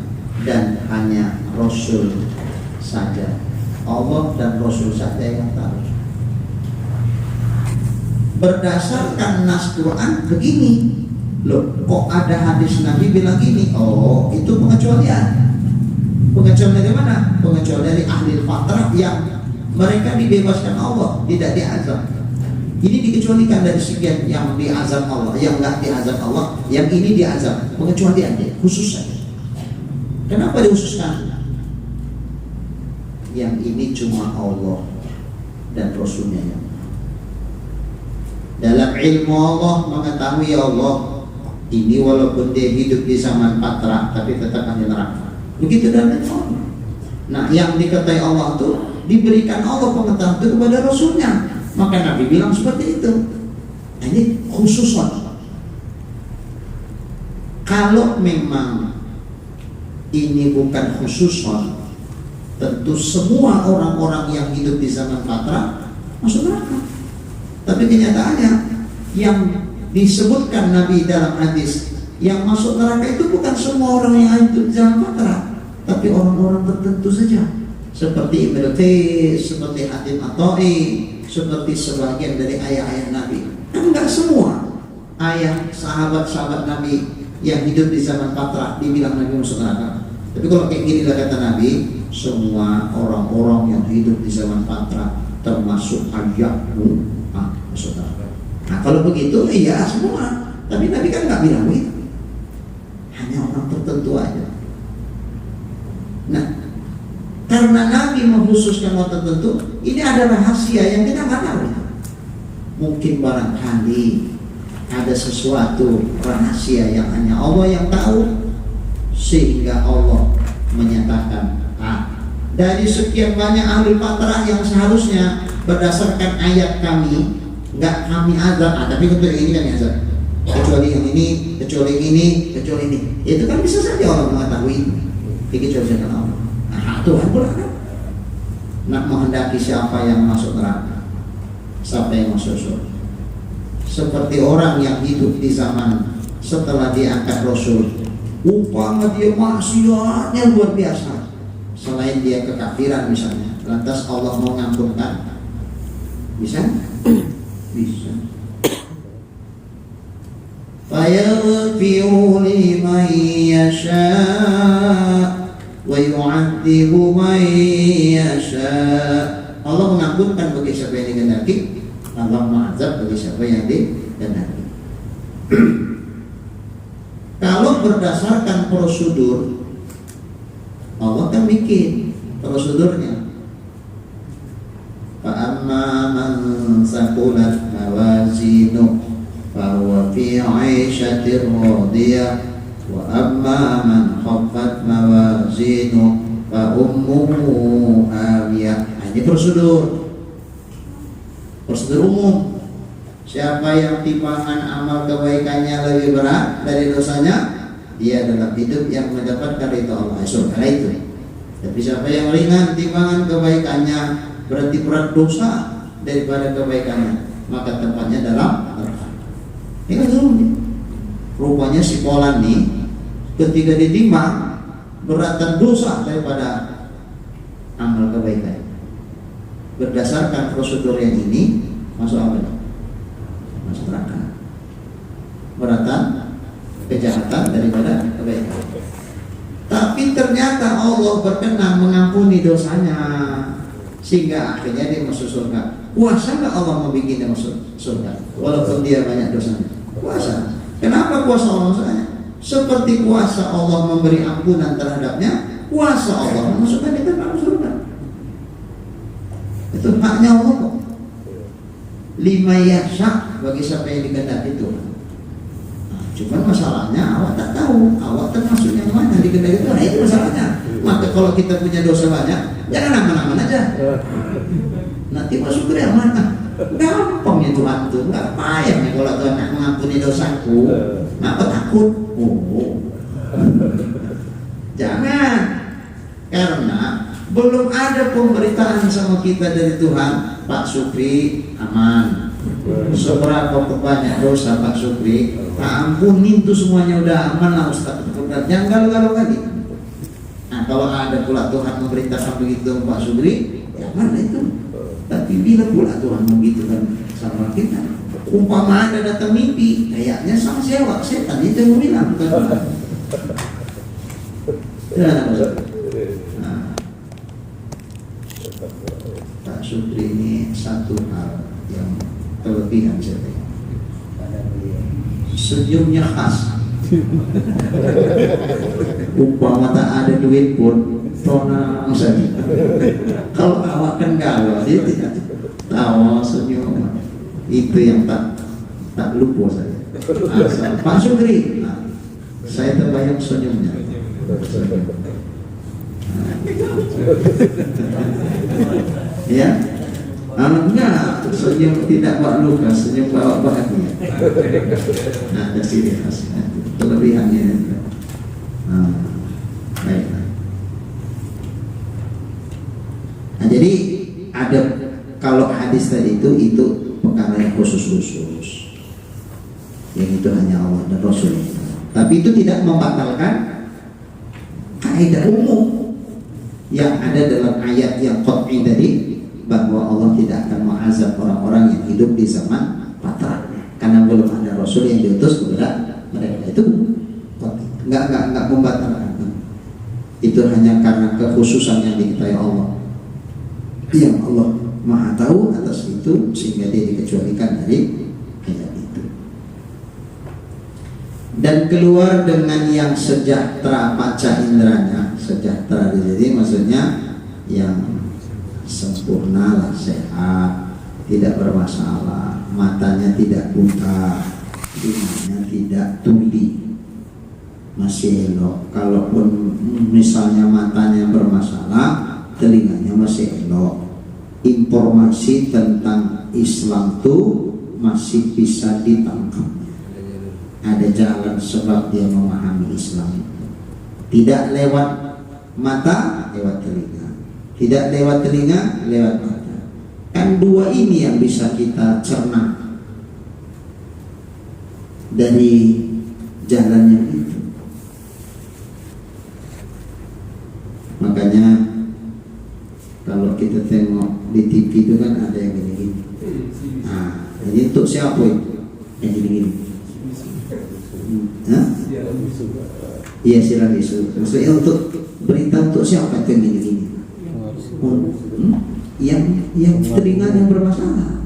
dan hanya Rasul saja. Allah dan Rasul saja yang tahu. Berdasarkan nas Quran begini, loh kok ada hadis Nabi bilang gini? Oh itu pengecualian. Pengecualian dari mana? Pengecualian dari ahli fatrah yang Mereka dibebaskan Allah, tidak diazab. Ini dikecualikan dari sekian yang diazab Allah, yang nggak diazab Allah, yang ini diazab. Pengecualian dia, khusus saja. Kenapa dikhususkan? Yang ini cuma Allah dan Rasulnya yang dalam ilmu Allah mengetahui Allah ini walaupun dia hidup di zaman patra tapi tetap ahli neraka. Begitu dalam ilmu Allah. Nah, yang diketahui Allah itu diberikan Allah pengetahuan itu kepada Rasulnya. Maka Nabi bilang seperti itu. Nah, ini khususan. Kalau memang ini bukan khususan, tentu semua orang-orang yang hidup di zaman patra masuk neraka. Tapi kenyataannya yang disebutkan Nabi dalam hadis, yang masuk neraka itu bukan semua orang yang hidup di zaman patra, tapi orang-orang tertentu saja. Seperti Ibnu Qais, seperti Hatim At-Ta'i, seperti sebagian dari ayah-ayah Nabi. Kan enggak semua ayah sahabat-sahabat Nabi yang hidup di zaman patra dibilang Nabi masuk neraka. Tapi kalau kayak gini lah kata Nabi, semua orang-orang yang hidup di zaman patra termasuk ayahmu masuk neraka. Nah kalau begitu iya semua. Tapi Nabi kan nggak bilang begitu. Hanya orang tertentu aja. Nah karena Nabi mengkhususkan orang tertentu, ini ada rahasia yang kita nggak tahu. Mungkin barangkali ada sesuatu rahasia yang hanya Allah yang tahu, sehingga Allah menyatakan dari sekian banyak ahli patra yang seharusnya berdasarkan ayat kami nggak kami azab, tapi untuk ini kami azab, kecuali yang ini, kecuali ini, kecuali ini. Itu kan bisa saja orang mengetahui dikecualikan Allah. Nah Tuhan pula kan nak menghendaki siapa yang masuk neraka, siapa yang masuk surga. Seperti orang yang hidup di zaman setelah diangkat Rasul, umpama dia maksiatnya luar biasa, selain dia kekafiran misalnya, lantas Allah mau mengampunkan, bisa? Bisa. Fayaghfiru liman yasha wa yu'adzibu man yasha. Allah mengampunkan bagi siapa yang dikehendaki, Allah mengazab bagi siapa yang dikehendaki. Kalau berdasarkan prosedur, Allah kan bikin prosedurnya. Fa'amma man saqulat mawazinu fahuwa fi 'aishatir radiyah wa amma man khaffat mawazinu fa ummuhu hawiyah. Ini prosedur umum. Siapa yang timbangan amal kebaikannya lebih berat dari dosanya, dia dalam hidup yang mendapatkan ridha Allah, surga itu. Tapi siapa yang ringan timbangan kebaikannya, berarti berat dosa daripada kebaikannya, maka tempatnya dalam neraka. Ini kan umumnya. Rupanya si Polan nih, ketika ditimbang beratan dosa daripada amal kebaikan. Berdasarkan prosedur yang ini, masuk apa? Masuk neraka. Beratan kejahatan daripada kebaikan. Tapi ternyata Allah berkenan mengampuni dosanya, sehingga akhirnya dia masuk surga. Kuasa nggak Allah membuat dia masuk surga walaupun dia banyak dosanya? Kuasa. Kenapa kuasa Allah maksudnya? Seperti kuasa Allah memberi ampunan terhadapnya, kuasa Allah memasukkan dia ke dalam surga. Itu haknya Allah kok. Lima yasha bagi siapa yang dikehendaki itu. Cuman masalahnya awak tak tahu, awak termasuk yang mana di kedai itu. Nah itu masalahnya. Maka kalau kita punya dosa banyak, jangan aman-aman aja. Nanti masuk ke yang mana? Gampang ya Tuhan tuh, nggak payah nih kalau Tuhan nak mengampuni dosaku. Kenapa takut? Jangan, karena belum ada pemberitaan sama kita dari Tuhan. Pak Supri aman. Seberapa banyak dosa Pak Supri, ampunin tuh semuanya udah aman lah Ustaz. Jangan galau-galau lagi. Nah kalau ada pula Tuhan memberitakan begitu Pak Supri, jangan itu. Tapi bila pula Tuhan memberitakan sama kita, umpama ada datang mimpi, kayaknya sama setan itu yang bilang bukan Tuhan. Nah, Pak Sukri ini satu hal yang kelebihan saya tengok pada beliau, senyumnya khas. Umpama tak ada duit pun tonang saja. Kalau awak kan galau, dia tidak tawa senyum. Itu yang tak lupa saya. Asal Pak Sukri, nah, saya terbayang senyumnya. Ya, enggak, senyum tidak bawa luka, senyum bawa bahagia. Nah, ada ciri khasnya, kelebihannya. Baiklah. Nah, jadi ada, kalau hadis tadi itu perkara yang khusus, yang itu hanya Allah dan Rasul. Tapi itu tidak membatalkan kaidah umum yang ada dalam ayat yang qat'i tadi, bahwa Allah tidak akan mengazab orang-orang yang hidup di zaman patra karena belum ada Rasul yang diutus kepada mereka. Itu nggak membatalkan. Itu hanya karena kekhususan yang diketahui Allah, yang Allah Maha tahu atas itu, sehingga dia dikecualikan dari ayat itu. Dan keluar dengan yang sejahtera panca inderanya, sejahtera jadi maksudnya yang sempurna lah, sehat, tidak bermasalah, matanya tidak buta, telinganya tidak tuli, masih elok. Kalaupun misalnya matanya bermasalah, telinganya masih elok. Informasi tentang Islam tuh masih bisa ditangkap. Ada jalan sebab dia memahami Islam itu. Tidak lewat mata, lewat telinga. Tidak lewat telinga, lewat mata. Kan dua ini yang bisa kita cerna dari jalan yang itu. Makanya kalau kita tengok di TV itu kan ada yang gini-gini. Nah, jadi untuk siapa itu yang gini-gini? Iya, silang isu. Maksudnya untuk berita untuk siapa itu yang gini-gini? Yang telinganya bermasalah.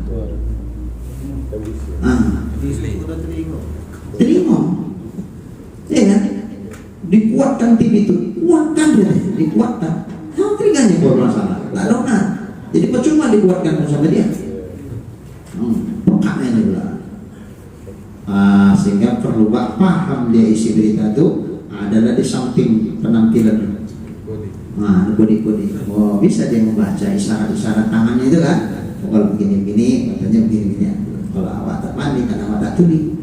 Telinga. Ya kan? Dikuatkan TV itu, kuatkan dia, dikuatkan. Telinganya bermasalah, tak ada. Jadi percuma dikuatkan sama dia. Pekaknya juga. Sehingga perlu paham dia isi berita itu adalah di samping penampilan. Body. Oh, bisa dia membaca isyarat-isyarat tangannya itu kan. Kalau begini-begini, katanya begini-begini. Kalau awak tak mandi kan awak tak tuli,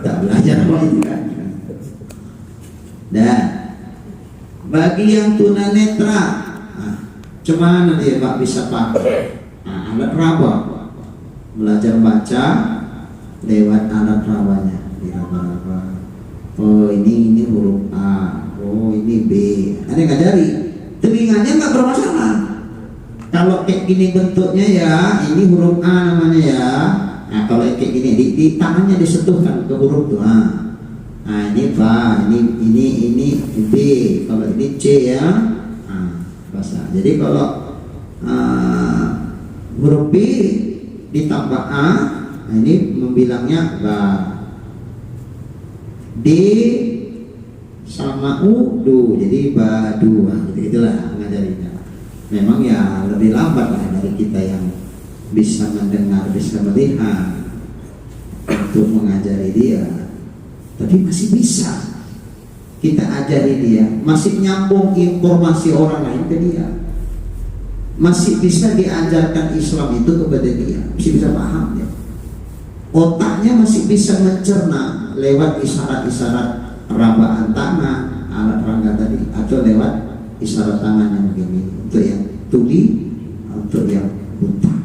tak belajar apa itu kan. Dan bagi yang tunanetra, cuman dia Pak bisa pakai alat raba, belajar baca lewat alat rabanya. Oh ini huruf A, oh ini B. Ada yang ngajari, telinganya nggak bermasalah. Kalau kayak gini bentuknya ya, ini huruf A namanya ya. Nah kalau kayak gini di tangannya disentuhkan ke huruf tuh. Nah ini Ba, ini B. Kalau ini C ya, bahasa. Jadi kalau huruf B ditambah A, nah ini membilangnya Ba. D sama U, Du, jadi badu. Jadi itulah ngajarinya. Memang ya lebih lambat lah dari kita yang bisa mendengar, bisa melihat untuk mengajari dia. Tapi masih bisa kita ajari dia, masih nyambung informasi orang lain ke dia, masih bisa diajarkan Islam itu kepada dia, masih bisa paham ya. Otaknya masih bisa mencerna lewat isyarat-isyarat rabaan tangan, alat rangga tadi, atau lewat isyarat tangan yang begini, untuk yang tuli, untuk yang buta.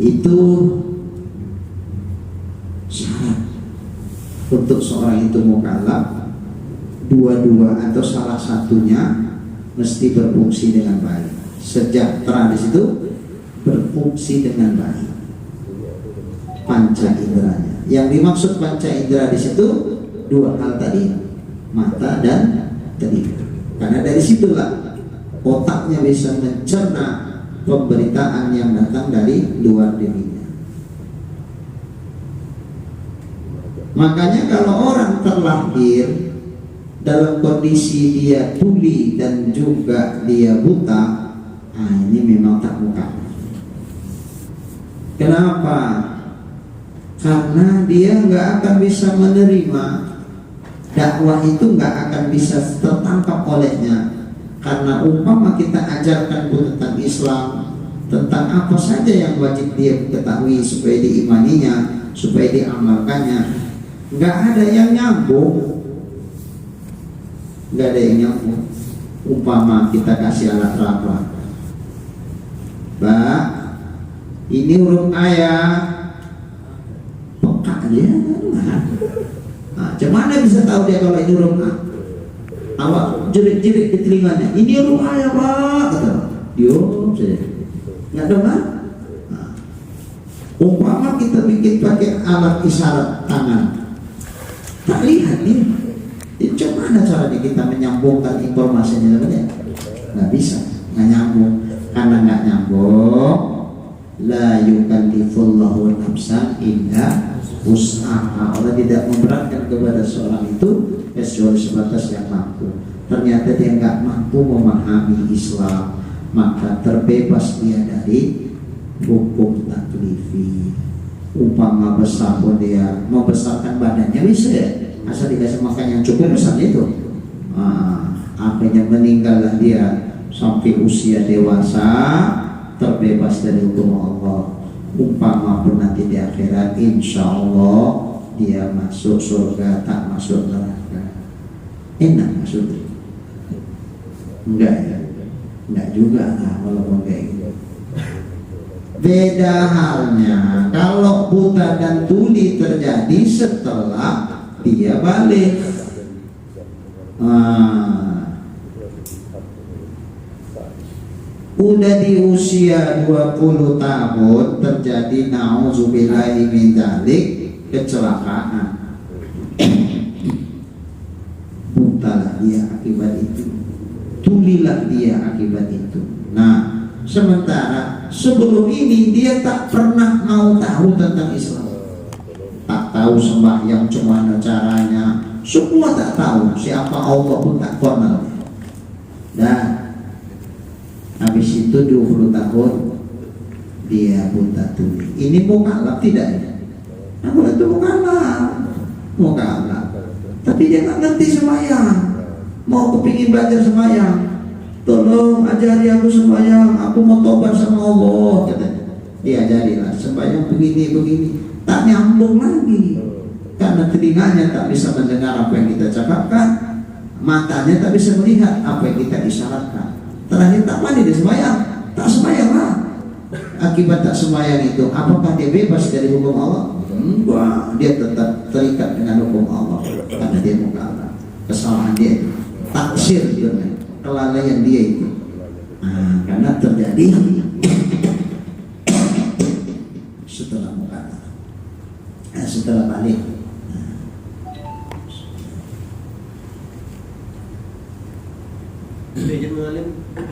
Itu syarat untuk seorang itu mukallaf. Dua-dua atau salah satunya mesti berfungsi dengan baik. Sejahtera di situ berfungsi dengan baik. Panca inderanya. Yang dimaksud panca indera di situ dua hal tadi, mata dan telinga. Karena dari situlah otaknya bisa mencerna pemberitaan yang datang dari luar dirinya. Makanya kalau orang terlahir dalam kondisi dia tuli dan juga dia buta, ini memang tak mukallaf. Kenapa? Karena dia nggak akan bisa menerima dakwah itu, nggak akan bisa tertangkap olehnya. Karena umpama kita ajarkan tentang Islam, tentang apa saja yang wajib dia ketahui supaya diimaninya, supaya diamalkannya, nggak ada yang nyambung, nggak ada yang nyambung. Umpama kita kasih alat raplah, Mbak, ini huruf ayah, peka dia. Nah, cuman bisa tahu dia kalau ini huruf A? Awak jerit-jerit di telinganya, ini huruf ayah Pak, kata yo, nggak dengar. Nah, umpama kita bikin pakai alat isyarat tangan, tak lihat nih, cuman caranya kita menyambungkan informasinya namanya? Nggak bisa, nggak nyambung. Karena nggak nyambung, la yukallifullahu nafsan illa wus'aha. Allah tidak memberatkan kepada seorang itu kecuali sebatas yang mampu. Ternyata dia nggak mampu memahami Islam, maka terbebas dia dari hukum taklifi. Umpama besar pun dia membesarkan badannya bisa ya, asal dikasih makan yang cukup besar itu. Akhirnya meninggallah dia sampai usia dewasa, terbebas dari hukum Allah. Umpama pun nanti di akhirat, insya Allah dia masuk surga, tak masuk neraka. Enak maksudnya? Enggak ya? Enggak juga lah, walaupun kayak gitu. Beda halnya kalau buta dan tuli terjadi setelah dia balik. Udah di usia 20 tahun terjadi na'udzubillahi min dzalik kecelakaan. Butalah dia akibat itu, tulilah dia akibat itu. Nah, sementara sebelum ini dia tak pernah mau tahu tentang Islam, tak tahu sembahyang cuma caranya, semua tak tahu, siapa Allah pun tak kenal. Dan habis itu 20 tahun dia buta tuli. Ini mukallaf tidak ya? Nah, itu mukallaf. Tapi dia nggak ngerti sembahyang. Mau kepingin belajar sembahyang, tolong ajari aku sembahyang, aku mau tobat sama Allah, katanya. Diajarilah sembahyang begini. Tak nyambung lagi. Karena telinganya tak bisa mendengar apa yang kita cakapkan, matanya tak bisa melihat apa yang kita isyaratkan. Terakhir tak mandi dia sembahyang, tak sembahyang lah. Akibat tak sembahyang itu, apakah dia bebas dari hukum Allah? Enggak, dia tetap terikat dengan hukum Allah karena dia mukallaf. Kesalahan dia itu, taksir dengan kelalaian dia itu. Nah, karena terjadi setelah mukallaf, setelah balik.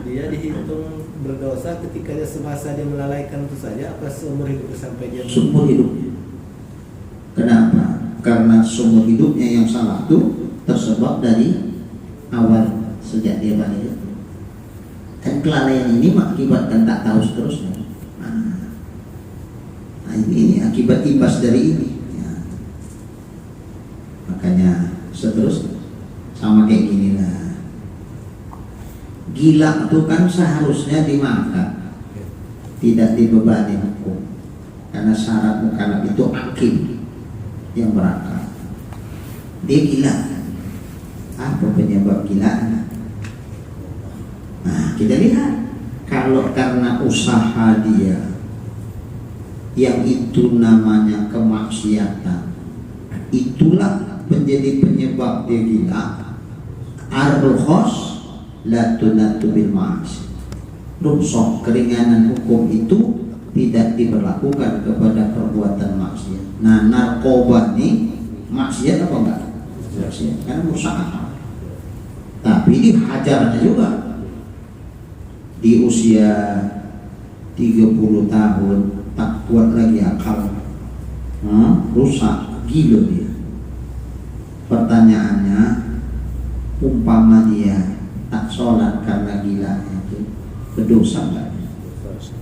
Dia dihitung berdosa ketika dia semasa dia melalaikan itu saja, apa seumur hidup sampai dia seumur hidup. Kenapa? Karena seumur hidupnya yang salah itu tersebab dari awal sejak dia balik. Kan kelalaian ini mengakibatkan tak tahu seterusnya. Nah, ini akibat imbas dari ini. Ya. Makanya seterusnya sama kayak gini lah. Gila itu kan seharusnya dimakan, tidak dibebani hukum, karena syarat mukallaf itu akil yang berakal. Dia gila, apa penyebab gila? Nah, kita lihat kalau karena usaha dia yang itu namanya kemaksiatan, itulah menjadi penyebab dia gila. Ar-rukhas la tunatu bil ma'asi. Rukhsah, keringanan hukum itu tidak diberlakukan kepada perbuatan maksiat. Nah, narkoba ini maksiat apa enggak? Maksiat, karena usaha. Tapi dihajarnya juga. di usia 30 tahun tak kuat lagi akal, rusak, gila dia. Pertanyaannya, umpama dia tak sholat karena gilanya itu berdosa nggak?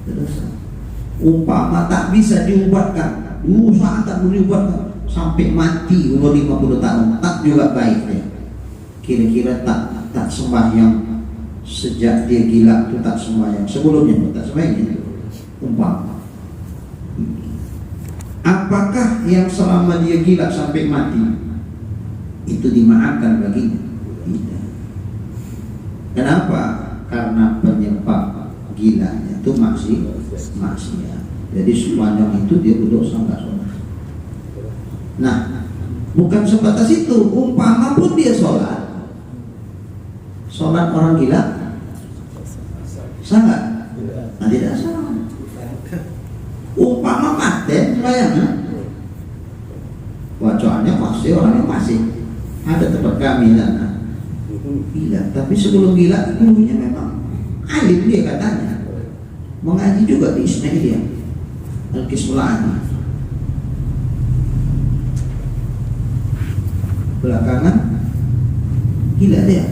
Berdosa. Umpama tak bisa diubatkan, usaha tak boleh diubatkan sampai mati umur 50 tahun, tak juga baik dia. Kira-kira tak sembahyang sejak dia gila itu, tak sembahyang sebelumnya tak sembahyang itu. Umpama, apakah yang selama dia gila sampai mati itu dimaafkan baginya? Tidak. Kenapa? Karena penyebab gilanya itu maksiat. Jadi sepanjang itu dia berdosa nggak sholat. Nah, bukan sebatas itu. Umpama pun dia sholat orang gila sah nggak? Nah, tidak sah. Umpama paten bayangnya, wacoannya pasti orangnya masih ada tempat kami lah. Gila, tapi sebelum gila dulunya memang alim dia katanya, mengaji juga di Ismailiyah Al-Kismulani. Belakangan gila dia,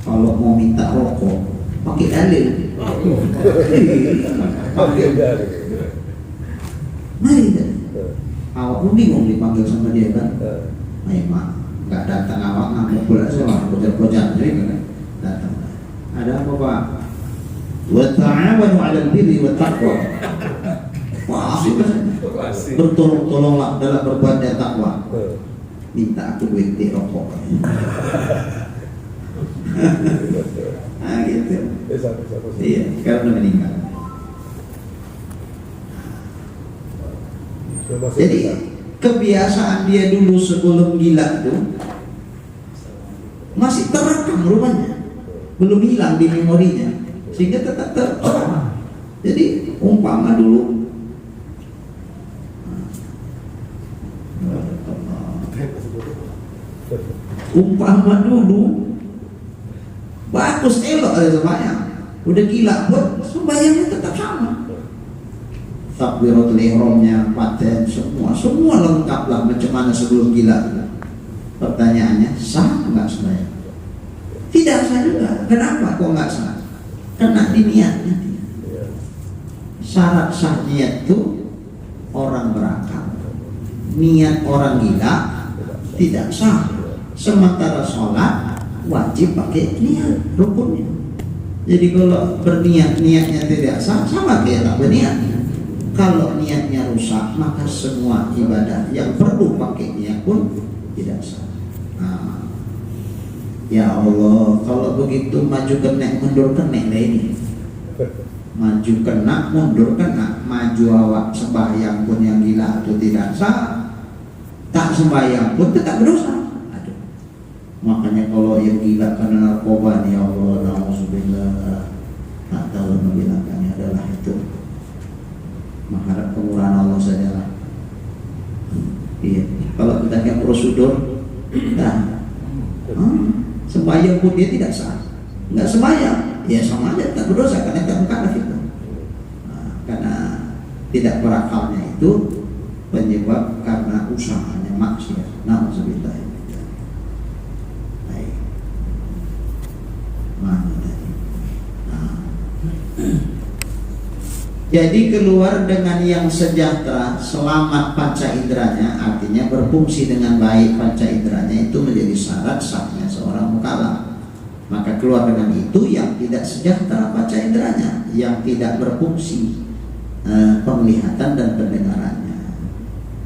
kalau mau minta rokok pakai dalil. Pakai dalil. Mari kan, awakmu bingung dipanggil sama dia kan? Memang nggak datang awak ngamuk pula soal pojar-pojar jadi kan datang. Ada apa Pak? Wa ta'awanu 'alal birri wat taqwa. Wah, bertolong-tolonglah dalam berbuat takwa. Minta aku duit di rokok. Ah gitu. Iya, karena meninggal. Jadi kebiasaan dia dulu sebelum gila itu masih terekam rupanya, belum hilang di memorinya, sehingga tetap terekam. Jadi umpama dulu bagus elok ada sembahyang, udah gila pun sembahyangnya tetap sama. Takbiratul ihramnya, paten, semua lengkap lah macam mana sebelum gila. Pertanyaannya, sah nggak sembahyang? Tidak sah juga. Kenapa kok nggak sah? Karena di niatnya. Syarat sah niat itu orang berakal. Niat orang gila tidak sah. Sementara sholat wajib pakai niat rukunnya. Jadi kalau berniat niatnya tidak sah, sama kayak tak berniat. Kalau niatnya rusak, maka semua ibadah yang perlu pakai niat pun tidak sah. Nah, ya Allah, kalau begitu maju kenek mundur kenek lah ini. Maju kena mundur kena, maju awak sembahyang pun yang gila itu tidak sah, tak sembahyang pun tetap berdosa. Aduh. Makanya kalau yang gila karena narkoba nih, ya Allah, na'udzubillah, tak tahu membilangkannya adalah itu. Mengharap kemurahan Allah sajalah. Iya. Kalau kita kayak prosedur, nah, sembahyang pun dia tidak sah. Nggak sembahyang, ya sama aja tak berdosa karena tak mukallaf itu. Nah, karena tidak berakalnya itu penyebab karena usahanya maksiat. Na'udzubillah. Baik. Mana tadi? Nah. Jadi keluar dengan yang sejahtera, selamat panca inderanya, artinya berfungsi dengan baik panca inderanya, itu menjadi syarat sahnya seorang mukallaf. Maka keluar dengan itu yang tidak sejahtera panca inderanya, yang tidak berfungsi penglihatan dan pendengarannya.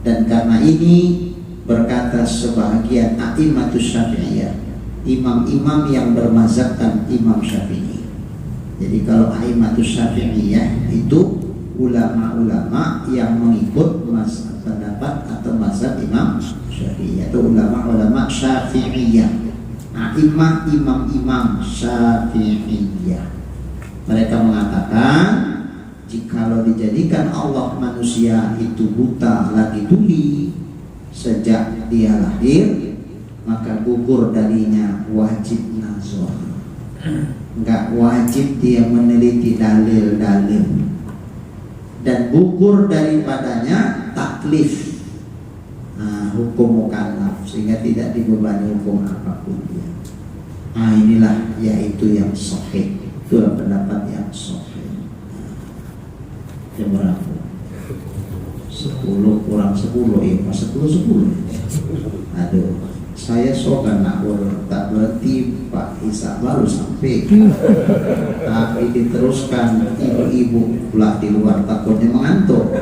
Dan karena ini berkata sebahagian a'immatus syafi'iyah, imam-imam yang bermazhabkan Imam Syafi'i. Jadi kalau a'immatus syafi'iyah itu ulama-ulama yang mengikut pendapat atau mazhab Imam Syafi'i, atau ulama-ulama Syafi'iyah, imam-imam Syafi'iyah. Mereka mengatakan jikalau dijadikan Allah manusia itu buta lagi tuli sejak dia lahir, maka gugur darinya wajib nazar. nggak wajib dia meneliti dalil-dalil, dan gugur daripadanya taklif, hukum mukallaf, sehingga tidak dibebani hukum apapun dia. Inilah yaitu yang sahih, itulah pendapat yang sahih. Jam berapa? 10 kurang 10 ya, pas 10. Aduh, saya sokan nak tak berarti Pak Isa baru sampai. Tapi diteruskan ibu-ibu pula di luar takutnya mengantuk.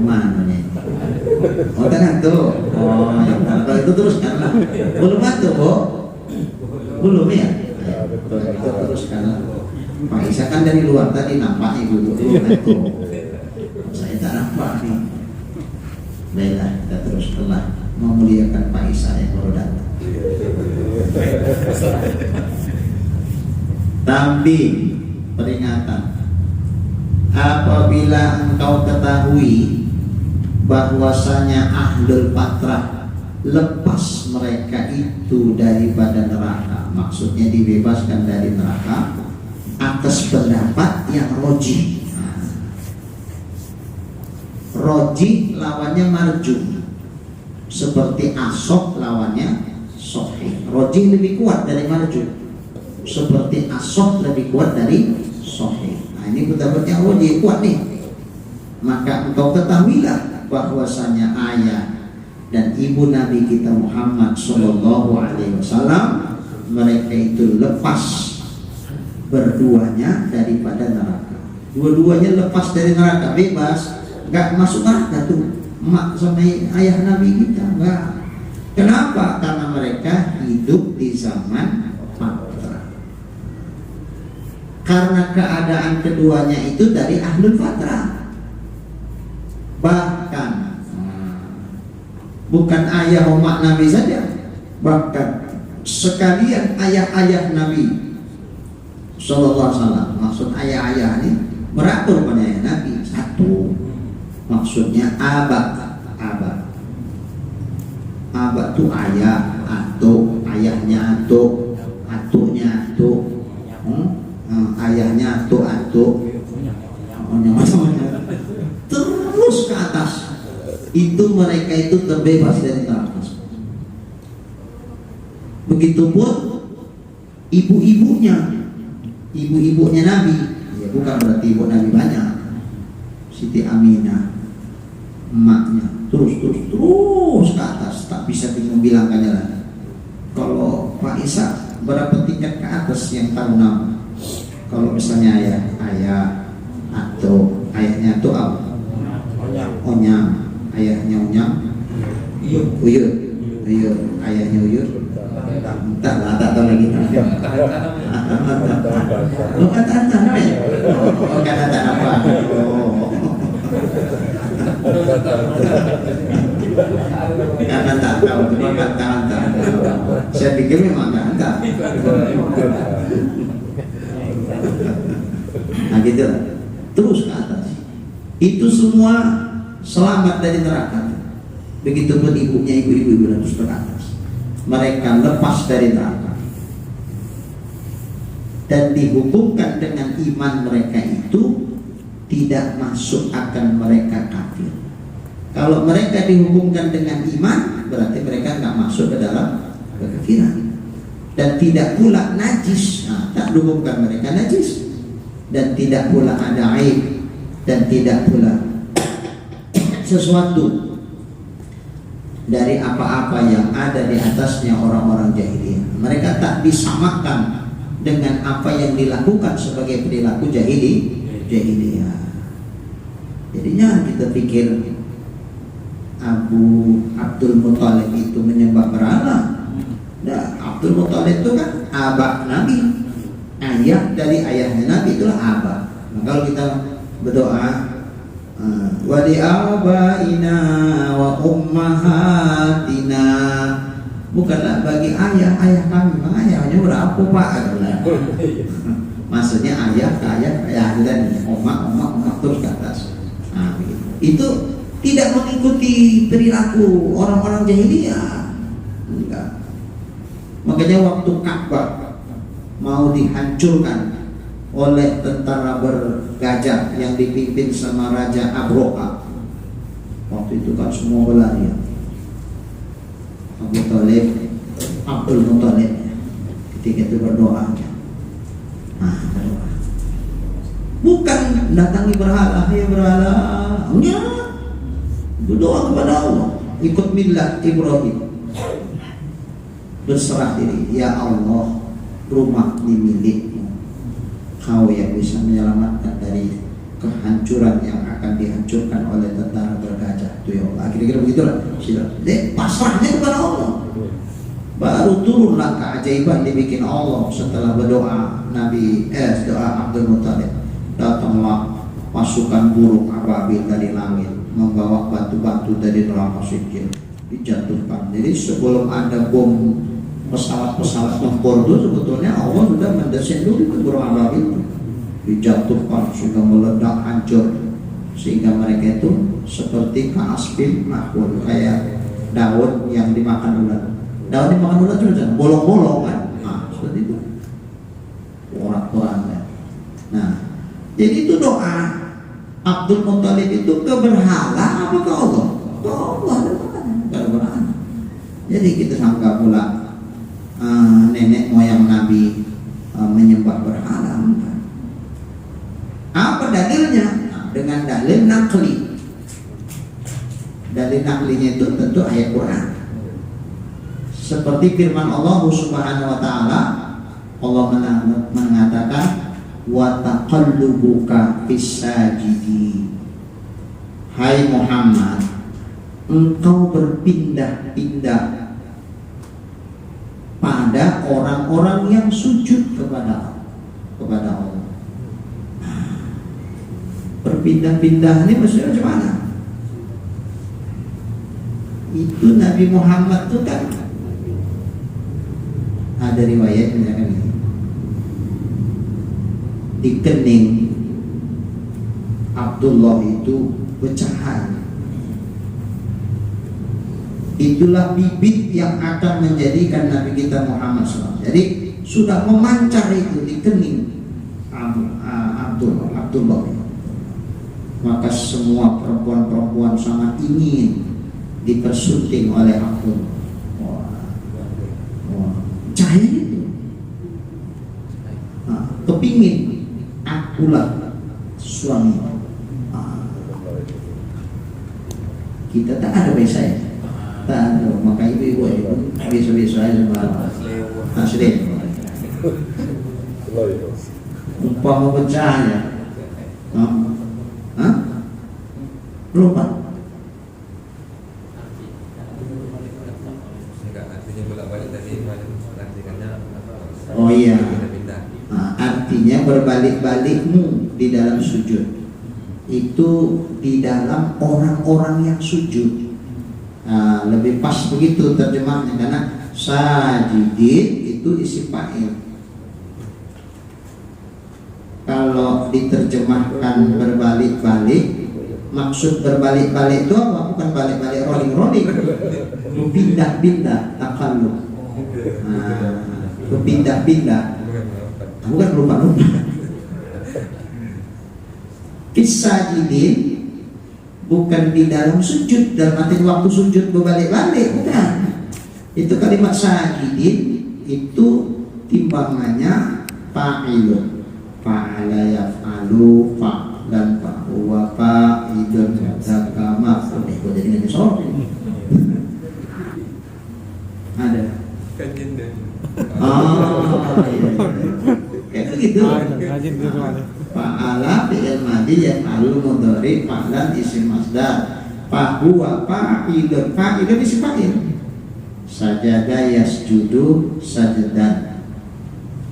Mana nih? Oh ngantuk. Oh, kalau itu teruskan lah. Belum ngantuk, Bu? Belum ya? Kita teruskan lah. Pak Isa kan dari luar tadi nampak ibu ngantuk. Saya tak nampak nih. Baiklah, kita teruskan lah. Memuliakan Pak Isa yang baru datang. Tapi peringatan, apabila engkau ketahui bahwasanya ahlul fatrah lepas mereka itu daripada neraka, maksudnya dibebaskan dari neraka atas pendapat yang rojih. Rojih lawannya marjuh, seperti asok lawannya sohih. Rojih lebih kuat dari marjuh, seperti asok lebih kuat dari sohih. Ini pendapatnya rojih kuat nih. Maka engkau ketahuilah bahwasanya ayah dan ibu Nabi kita Muhammad Sallallahu Alaihi Wasallam mereka itu lepas berduanya daripada neraka. Dua-duanya lepas dari neraka, bebas, nggak masuk neraka tuh. Emak sama ayah Nabi kita enggak. Kenapa? Karena mereka hidup di zaman fatrah. Karena keadaan keduanya itu dari ahlul fatrah. Bahkan bukan ayah umat Nabi saja, bahkan sekalian ayah-ayah Nabi Sallallahu Alaihi Wasallam. Maksud ayah-ayah ini meratur pada ayah Nabi. Satu, maksudnya abah tuh ayah, atuk, ayahnya atuk, atuknya atuk, ayahnya atuk, terus ke atas. Itu mereka itu terbebas dari neraka. Begitupun ibu-ibunya Nabi, ya bukan berarti ibu Nabi banyak. Siti Aminah, emaknya, terus ke atas, tak bisa membilangkannya lagi. Kalau Pak Isa berapa tingkat ke atas yang tahu nama? Kalau misalnya ayah atau ayahnya itu apa? Onyam, ayahnya Onyam, Uyut, ayahnya Uyut. Tak tahu lagi. Bukan tak apa. Karena tak tahu, cuma tak tahu. Saya pikir memang tak tahu. Nah gitu lah. Terus ke atas. Itu semua selamat dari neraka. Begitupun ibunya, ibu-ibu terus ke atas. Mereka lepas dari neraka dan dihukumkan dengan iman mereka itu tidak masuk akan mereka kafir. Kalau mereka dihukumkan dengan iman, berarti mereka nggak masuk ke dalam kekafiran. Dan tidak pula najis, tak dihukumkan mereka najis. Dan tidak pula ada aib, dan tidak pula sesuatu dari apa-apa yang ada di atasnya orang-orang jahiliyah. Mereka tak disamakan dengan apa yang dilakukan sebagai perilaku jahiliyah. Jadinya kita pikir Abu Abdul Muthalib itu menyembah berhala. Nah, Abdul Muthalib itu kan abah Nabi, ayah dari ayahnya Nabi, itulah abah. Nah, kalau kita berdoa wa li abaina wa ummahatina, bukanlah bagi ayah kami. Ayahnya berapa Pak? Maksudnya ayah ke ayah dan omak terus ke atas. Nah, itu tidak mengikuti perilaku orang-orang jahiliyah. Enggak. Makanya waktu Ka'bah mau dihancurkan oleh tentara bergajah yang dipimpin sama Raja Abroha. Waktu itu kan semua berlari. Abu Thalib, Abdul Muthalib ketika itu berdoa. Berdoa. Bukan datangi berhala, ya berhala. Enggak. Berdoa kepada Allah, ikut millah Ibrahim. Berserah diri, ya Allah, rumah ini milikmu. Kau yang bisa menyelamatkan dari kehancuran yang akan dihancurkan oleh tentara bergajah. Itu ya Allah. Kira-kira begitulah. Pasrahnya kepada Allah. Baru turunlah keajaiban dibikin Allah setelah berdoa doa Abdul Muthalib. Datanglah pasukan burung ababil dari langit, membawa batu-batu dari neraka sijil, dijatuhkan. Jadi sebelum ada bom pesawat-pesawat tempur itu sebetulnya Allah sudah mendesain dulu itu burung ababil, dijatuhkan sudah meledak hancur sehingga mereka itu seperti ka'asfin ma'kul, kayak daun yang dimakan ular. Daun dimakan ular itu bolong-bolong kan, seperti itu orang-orang kan. Nah, jadi itu doa Abdul Muthalib itu ke berhala apa ke Allah? Ke Allah, ke berhala. Jadi kita sangka pula nenek moyang Nabi menyembah berhala. Apa dalilnya? Dengan dalil nakli. Dalil naklinya itu tentu ayat Quran. Seperti firman Allah Subhanahu wa taala, Allah mengatakan wa taqallubuka fis sajidin. Hai Muhammad, engkau berpindah-pindah pada orang-orang yang sujud kepada Allah. Berpindah-pindah ini maksudnya macam mana? Itu Nabi Muhammad itu kan ada riwayat misalkan ini, di kening Abdullah itu bercahaya. Itulah bibit yang akan menjadikan Nabi kita Muhammad SAW. Jadi sudah memancar itu di kening Abdullah. Maka semua perempuan-perempuan sangat ingin dipersunting oleh Abdullah. Cahaya itu. Kepingin akulah suami. Kita tak ada biasa ya. Tak ada, maka ibu-ibu itu biasa-biasa aja sama asli. Umpama bercahaya. Lupa. Enggak, artinya bolak-balik tadi artinya Oh iya. pindah-pindah. Artinya berbalik-balikmu di dalam sujud. Itu di dalam orang-orang yang sujud. Lebih pas begitu terjemahnya, karena sajidin itu isim fa'il. Kalau diterjemahkan berbalik-balik, maksud berbalik-balik itu apa? Bukan balik-balik rolling-rolling, pindah-pindah, takallub. Pindah-pindah, bukan lupa-lupa. Kisajidin bukan di dalam sujud, dalam arti waktu sujud berbalik-balik, bukan. Itu kalimat sajidin itu timbangannya fa'ilun, fa'ala yaf'alu, dan bahwa fa'idun zakama. Kok jadi nggak disorot ini? Ada. Kajian deh. Iya. Kayak begitu. Fa'ala fi'il madhi yaf'alu mudhari fa'lan isim masdar. Fahuwa fa'idun, fa'idun isim fa'il. Sajada yasjudu sajdan.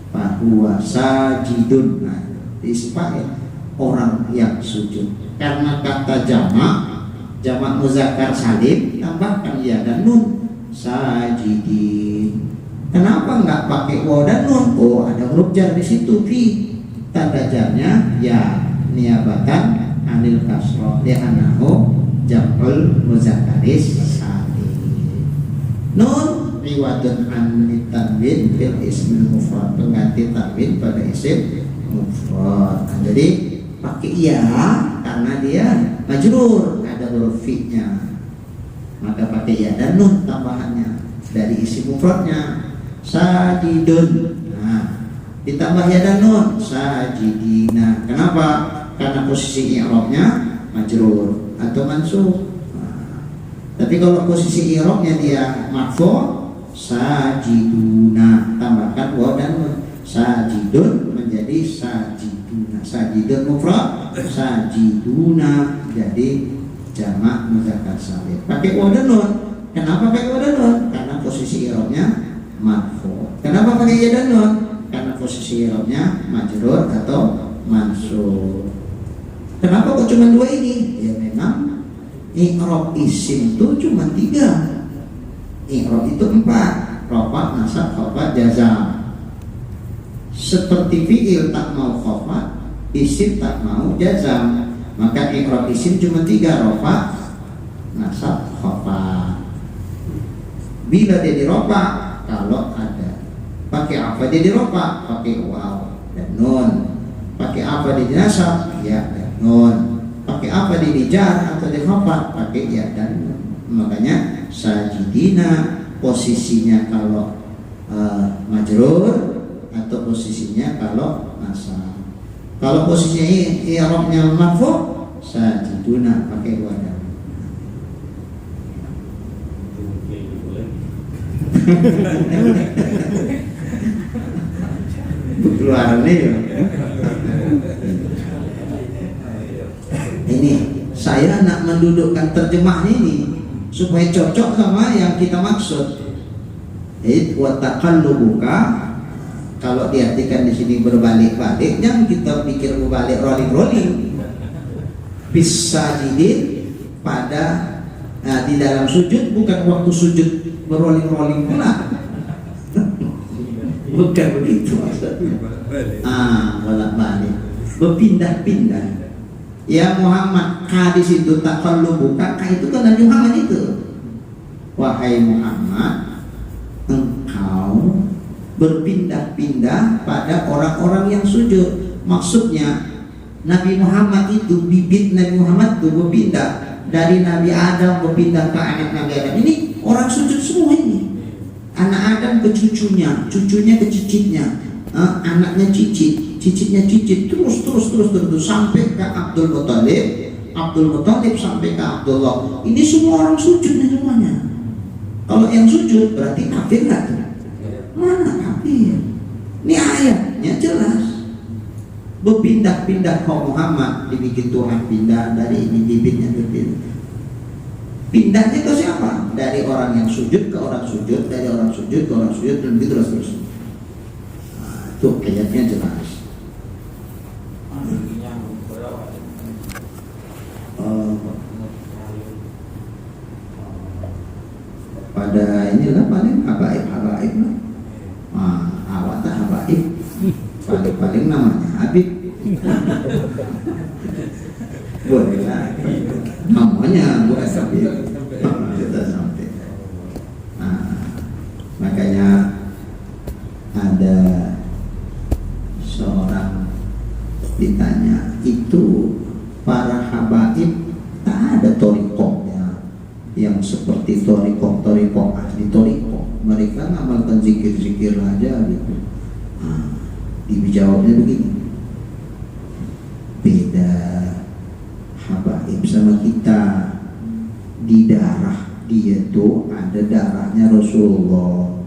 Fahuwa sajidun. Nah, isim fa'il, orang yang sujud. Karena kata jamak muzakkar salim, tambahkan ya dan nun, sajidin. Kenapa enggak pakai waw dan nun? Oh, ada huruf jar di situ, fi. Tanda jarnya ya niabatan anil kasroh li'annahu jam'ul muzakkaris salim. Nun iwadun an tanwin fil ismil mufrad, pengganti tanwin pada isim mufrad. Nah, jadi pakai ya karena dia majrur, ada huruf fi-nya, maka pakai ya dan nun tambahannya dari isim mufradnya sajidun. Nah, ditambah ya dan nun sajidina. Kenapa? Karena posisi i'rabnya majrur atau mansub. Tapi kalau posisi i'rabnya dia marfu' sajiduna, tambahkan waw dan nun. Sajidun menjadi sajiduna. Sajidun mufrad, sajiduna jadi jamak mudzakkar salim. Pakai waw dan nun. Kenapa pakai waw dan nun? Karena posisi i'rabnya marfu'. Kenapa pakai ya dan nun? Karena posisi i'rabnya majrur atau mansub. Kenapa kok cuma dua ini? Ya memang i'rab isim itu cuma 3. I'rab itu 4. Rafa, nasab, khafad, jazam. Seperti fi'il tak mau khafad, isim tak mau jazam. Maka i'rab isim cuma 3. Rafa, nasab, khafad. Bila dia dirofa, kalau ada pakai apa dia dirofa? Pakai waw dan nun. Pakai apa dia dinasab? Ya dan nun. Pakai apa dia dijar atau dikhafad? Pakai ya dan nun. Makanya sajidina posisinya kalau majrur atau posisinya kalau nasab. Kalau posisinya i'rabnya marfu' sajiduna pakai waw dan nun. Keluar nih. Ini saya nak mendudukkan terjemah ini supaya cocok sama yang kita maksud. Wa taqallubuka, kalau diartikan di sini berbalik-balik, jangan kita pikir berbalik rolling-rolling. Bisajidin pada di dalam sujud, bukan waktu sujud berrolling-rolling pula. Bukan begitu maksudnya. Bolak-balik, berpindah-pindah. Ya Muhammad, ka di situ taqallubuka, ka itu kan Nabi Muhammad itu. Wahai Muhammad, engkau berpindah-pindah pada orang-orang yang sujud. Maksudnya Nabi Muhammad itu, bibit Nabi Muhammad itu berpindah dari Nabi Adam berpindah ke anak Nabi Adam. Ini orang sujud semua ini. Anak Adam ke cucunya, cucunya ke cicitnya, anaknya cicit, cicitnya cicit, terus sampai ke Abdul Muttalib sampai ke Abdullah. Ini semua orang sujud nih semuanya. Kalau yang sujud berarti kafir nggak tuh? Mana kafir? Ini ayatnya jelas. Berpindah-pindah kaum Muhammad, dibikin Tuhan pindah dari ini bibitnya berpindah. Pindahnya ke siapa? Dari orang yang sujud ke orang sujud, dari orang sujud ke orang sujud, dan begitu terus. Nah, itu ayatnya jelas. Pada inilah paling habaib lah. Awak tak habaib, paling namanya Habib. Boleh lah. Namanya bukan Habib. Kita sampai. Makanya ada seorang ditanya, itu para habaib tak ada torikohnya yang seperti torikoh ahli torikoh. Mereka ngamalkan zikir-zikir aja gitu. Dijawabnya begini, beda habaib sama kita. Di darah dia tuh ada darahnya Rasulullah,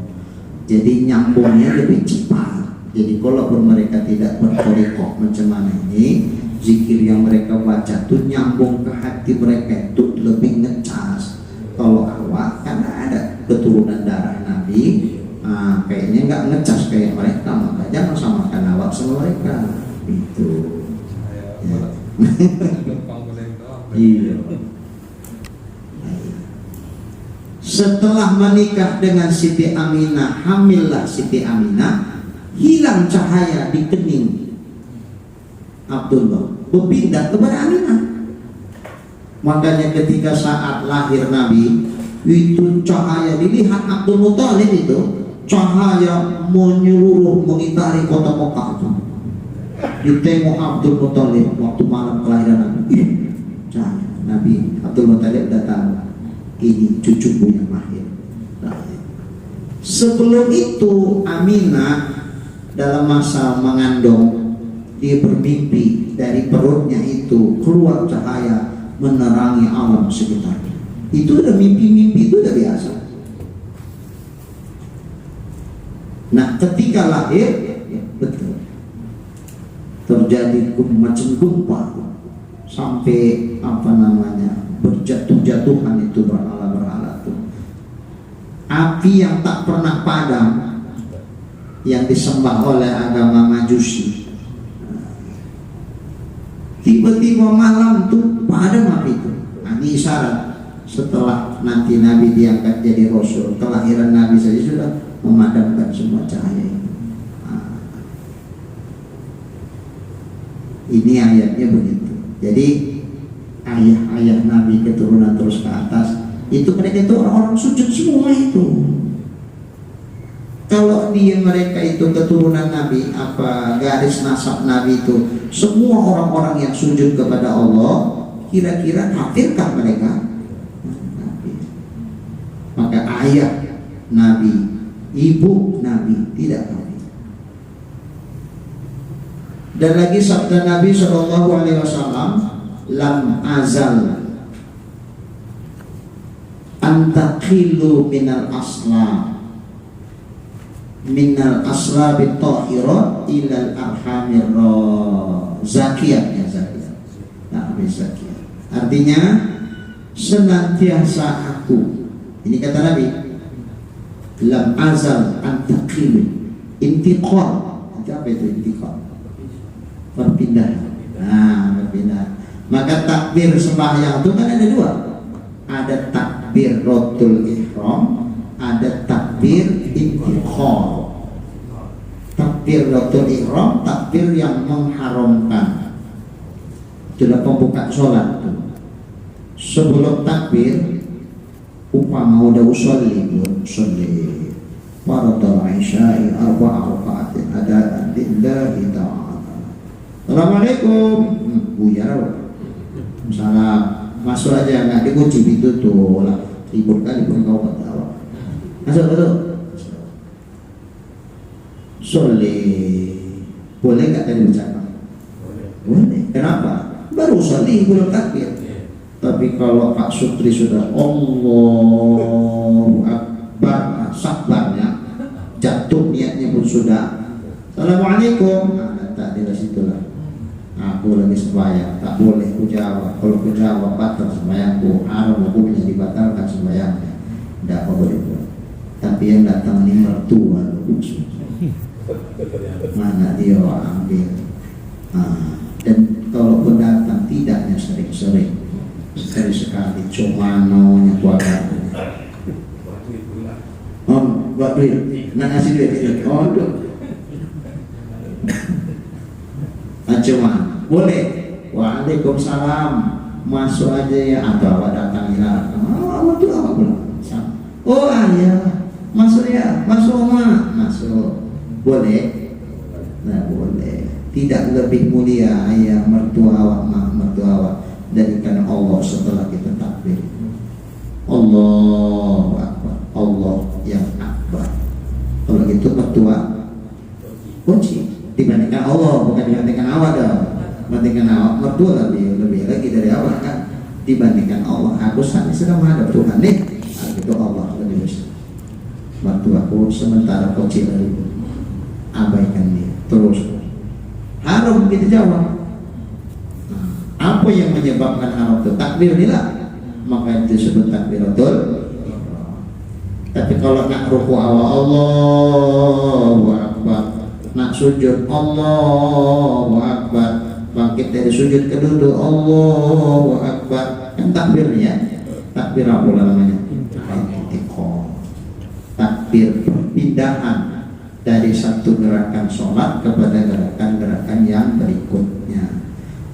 jadi nyambungnya lebih cepat. Jadi kalau mereka tidak bertorikoh macam mana ini, zikir yang mereka baca tuh nyambung ke hati mereka itu lebih ngecas. Kalau awak karena ada keturunan darah Nabi, kayaknya nggak ngecas kayak mereka, maka jangan samakan awak sama mereka. Itu. Iya. Setelah menikah dengan Siti Aminah, hamillah Siti Aminah, hilang cahaya di kening Abdullah, berpindah kepada Aminah. Makanya ketika saat lahir Nabi, Itu cahaya, dilihat Abdul Muthalib itu cahaya menyeluruh mengitari kota Mekah itu. Ditengok Abdul Muthalib waktu malam kelahiran Nabi. Cahaya Nabi Abdul Muthalib datang, ini cucuku yang lahir. Sebelum itu Aminah dalam masa mengandung, dia bermimpi dari perutnya itu keluar cahaya menerangi alam sekitarnya. Itu udah mimpi-mimpi, itu udah biasa. Nah ketika lahir, ya betul, terjadi macam gempa sampai berjatuh-jatuhan itu berhala-berhala tuh. Api yang tak pernah padam yang disembah oleh agama Majusi, tiba-tiba malam tuh padam api itu. Nah, ini isyarat setelah nanti Nabi diangkat jadi Rasul, kelahiran Nabi saja sudah memadamkan semua cahaya itu. Ini ayatnya begitu. Jadi ayah-ayah Nabi keturunan terus ke atas itu mereka itu orang-orang sujud semua itu. Kalau mereka itu keturunan Nabi, garis nasab Nabi itu semua orang-orang yang sujud kepada Allah, kira-kira kafirkah mereka? Maka ayah Nabi, ibu Nabi tidak kafir. Dan lagi sabda Nabi SAW, lam azal antaqilu minal asla bitahirat ilal arhamir zakiyah. Artinya senantiasa aku, ini kata Nabi, lam azal antaqilu, intiqal. Apa itu intiqal? Perpindahan. Nah, perpindahan. Maka takbir sembahyang itu kan ada dua. Ada takbiratul ihram, ada takbir intiqal. Takbiratul ihram, takbir yang mengharamkan. Sudah pembuka sholat tuh. Sebelum takbir, upama udah usolli faradul isya'i arba'a raka'atin ada lillahi ta'ala. Assalamualaikum. Buyar. Salam. Masuk aja, nggak dikunci pintu tuh lah. Ribut kali pun kau ketawa. Masuk. Sholli. Boleh nggak tadi ucapan? Boleh. Kenapa? Baru sholli belum takbir. Tapi kalau Pak Sutri sudah Allahu Akbar, sabarnya jatuh niatnya pun sudah. Assalamualaikum. Nah, tak di situlah. Aku lagi sembahyang, tak boleh ku jawab. Kalau ku jawab batal sembahyangku, haram hukumnya dibatalkan sembahyangnya. Tidak apa boleh buat. Tapi yang datang ini mertua, mana dia ambil. Dan kalau pendatang tidaknya sering-sering, sekali-sekali cuma naunya keluarga. Buat duit, nak ngasih duit. Cuma boleh. Waalaikumsalam. Masuk aja ya. Atau awak datang ya. Itu apa pula? Oh ayah, masuk ya. Masuk mak. Masuk. Boleh. Nah boleh. Tidak lebih mulia ayah mertua awak, mak mertua awak daripada Allah setelah kita takbir. Allahu Akbar. Allah yang akbar. Kalau gitu mertua kunci dibandingkan Allah, bukan dibandingkan awak dong. Dibandingkan awak, mertua lebih lagi dari awak kan. Dibandingkan Allah, aku saat ini sedang menghadap Tuhan nih. Itu Allah lebih besar. Mertuaku sementara kecil dari abaikan dia. Terus haram kita jawab. Apa yang menyebabkan haram itu? Takbir nila. Maka itu disebut takbiratul. Tapi kalau nak ruku awal Allahu Akbar, nak sujud Allahu Akbar, bangkit dari sujud ke duduk Allahu Akbar, kan takbirnya takbir apa namanya? Takbir perpindahan dari satu gerakan sholat kepada gerakan-gerakan yang berikutnya.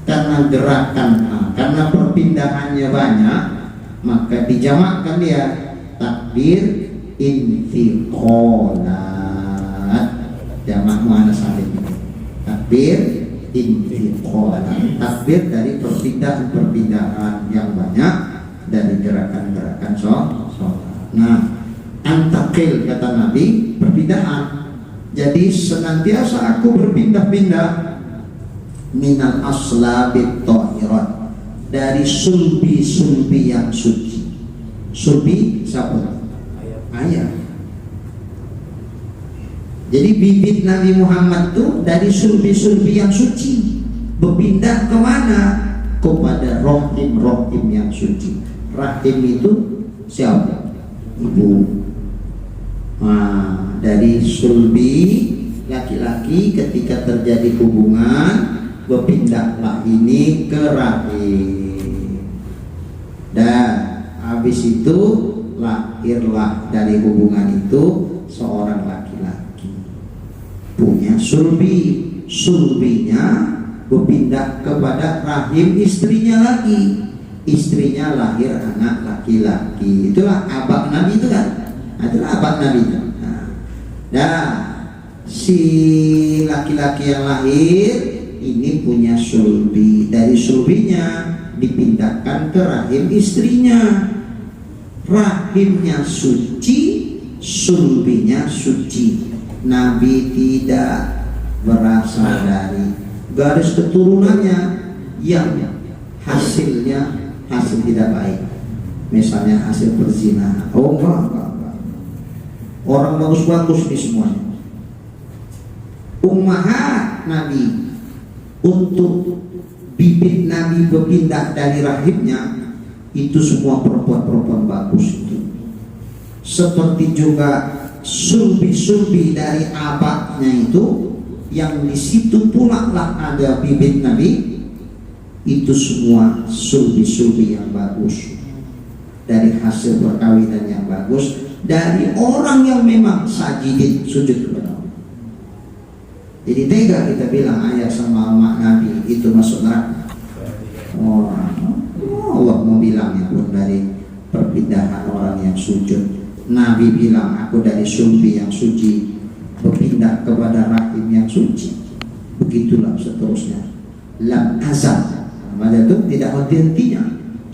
Karena perpindahannya banyak, maka dijamakkan dia. takbir infiqolat, jamak muannas salim. Takbir infiqolat, takbir dari perpindahan-perpindahan yang banyak dari gerakan-gerakan sholat. Nah, antakil kata Nabi, perpindahan. Jadi senantiasa aku berpindah-pindah minal aslabit tahirat, dari sulbi-sulbi yang suci. Sulbi siapa? Ayah. Jadi bibit Nabi Muhammad itu dari sulbi-sulbi yang suci berpindah kemana? Kepada rahim-rahim yang suci. Rahim itu siapa? Ibu. Nah, dari sulbi laki-laki ketika terjadi hubungan berpindahlah ini ke rahim, dan habis itu lahirlah dari hubungan itu seorang laki-laki punya sulbi. Sulbinya berpindah kepada rahim istrinya lagi, istrinya lahir anak laki-laki. Itulah abad Nabi itu kan. Itulah abad Nabi. Nah, si laki-laki yang lahir ini punya sulbi. Dari sulbinya dipindahkan ke rahim istrinya. Rahimnya suci, sulbinya suci. Nabi tidak berasal dari garis keturunannya yang hasilnya hasil tidak baik, misalnya hasil perzinahan. Oh enggak. Orang bagus-bagus ini semuanya. Ummahat Nabi, untuk bibit Nabi berpindah dari rahimnya itu semua perempuan-perempuan bagus itu. Seperti juga sulbi-sulbi dari abadnya itu, yang di situ pula lah ada bibit Nabi, itu semua sulbi-sulbi yang bagus, dari hasil perkawinan yang bagus, dari orang yang memang sajidin, sujud kepada Allah. Jadi tega kita bilang ayah sama mak Nabi itu masuk neraka. Allah mau bilangnya pun dari perpindahan orang yang sujud. Nabi bilang aku dari sulbi yang suci berpindah kepada rahim yang suci. Begitulah seterusnya. Lam azal, maka itu tidak henti-hentinya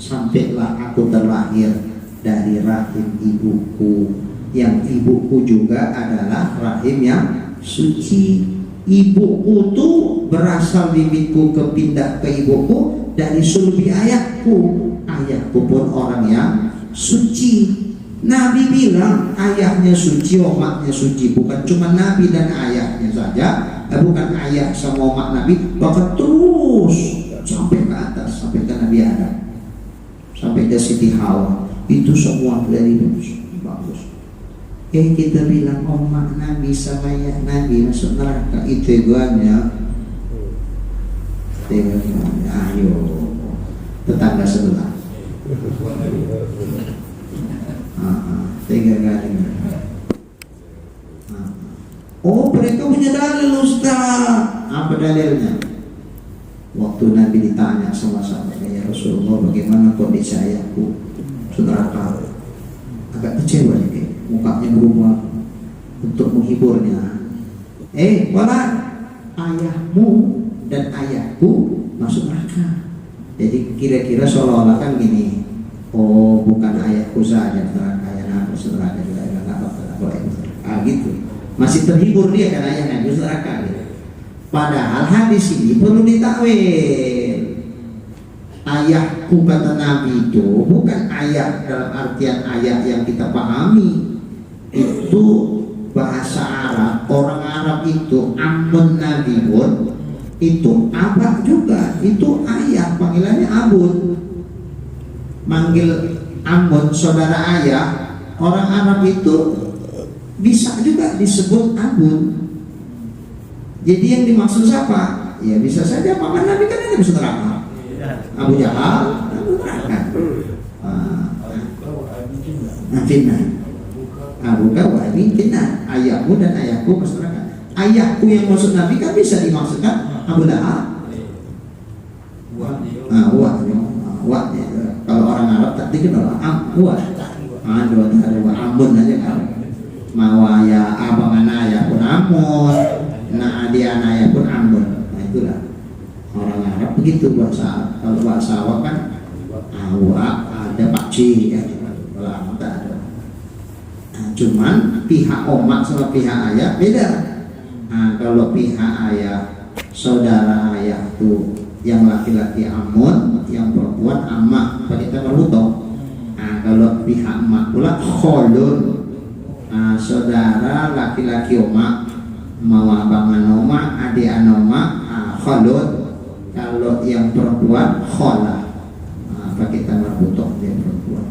sampailah aku terlahir dari rahim ibuku, yang ibuku juga adalah rahim yang suci. Ibuku tuh berasal bibitku kepindah ke ibuku dari sulbi ayahku. Ayahku pun orang yang suci. Nabi bilang ayahnya suci, omaknya suci. Bukan cuma Nabi dan ayahnya saja, bukan ayah sama omak Nabi, bahkan terus sampai ke atas, sampai ke Nabi Adam, sampai ke Siti Hawa. Itu semua dari bagus. Kita bilang omak Nabi sama ayah Nabi masuk neraka, itu egoannya. Ayo tetangga sebelah. Tiga kali. Oh, mereka punya dalil, Ustaz. Apa dalilnya? Waktu Nabi ditanya sama sahabatnya, ya Rasulullah, bagaimana kondisi ayahku? Saudara agak kecewa nih, mukanya berubah untuk menghiburnya. Wala, ayahmu dan ayahku masuk neraka. Jadi kira-kira seolah-olah kan gini. Oh, bukan ayahku saja neraka, ayah aku neraka juga, gitu. Masih terhibur dia karena ayahnya itu neraka gitu. Padahal hadis ini perlu ditakwil. Ayahku kata Nabi itu bukan ayah dalam artian ayah yang kita pahami. Itu bahasa Arab, orang Arab itu amun Nabi pun itu abah juga, itu ayah, panggilannya abun. Manggil amun saudara ayah, orang Arab itu bisa juga disebut abun. Jadi yang dimaksud siapa? Ya bisa saja paman Nabi kan ada bisa neraka. Abu Jahal, Abu neraka. Fitnah. Abu Kawabi fitnah. Ayahmu dan ayahku masuk neraka. Ayahku yang maksud Nabi kan bisa dimaksudkan Abu Lahab. Wah. Kalau orang Arab tak dikenal Wah. ada Ambon aja kan. Mawaya abang anaya pun Ambon, nah adik anaya pun Ambon. Nah itulah orang Arab begitu bahasa. Kalau bahasa Awak kan awak ada pakcik ya, kalau Awak tak ada. Nah, cuman pihak omak sama pihak ayah beda. Nah, kalau pihak ayah, saudara ayah tuh yang laki-laki amun, yang perempuan amak, kita berhutang. Nah, kalau pihak emak pula kholun. Nah, saudara laki-laki omak, mau abangan omak, adik omak, kholun. Kalau yang perempuan kholah. Nah, kita berhutang dia perempuan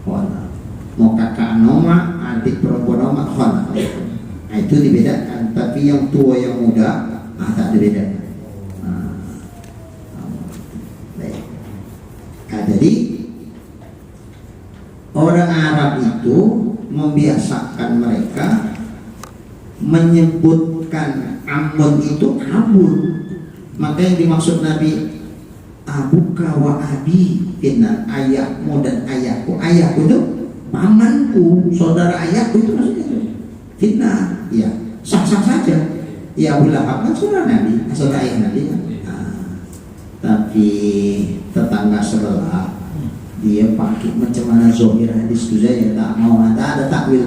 kholah. Mau kakak omak, adik perempuan omak kholah. Nah, itu dibedakan. Tapi yang tua yang muda, tak dibedakan. Nah, jadi orang Arab itu membiasakan mereka menyebutkan Ambon itu abun. Maka yang dimaksud Nabi abuka wa abi, inna ayahmu dan ayahku. Ayahku itu pamanku, saudara ayahku itu maksudnya itu. Fitnah, ya sah-sah saja. Ya Abu Lahab kan saudara Nabi, saudara ayah Nabi kan. Tapi tetangga sebelah dia pakai macam mana zohir hadis itu saja, tak mau ada takwil.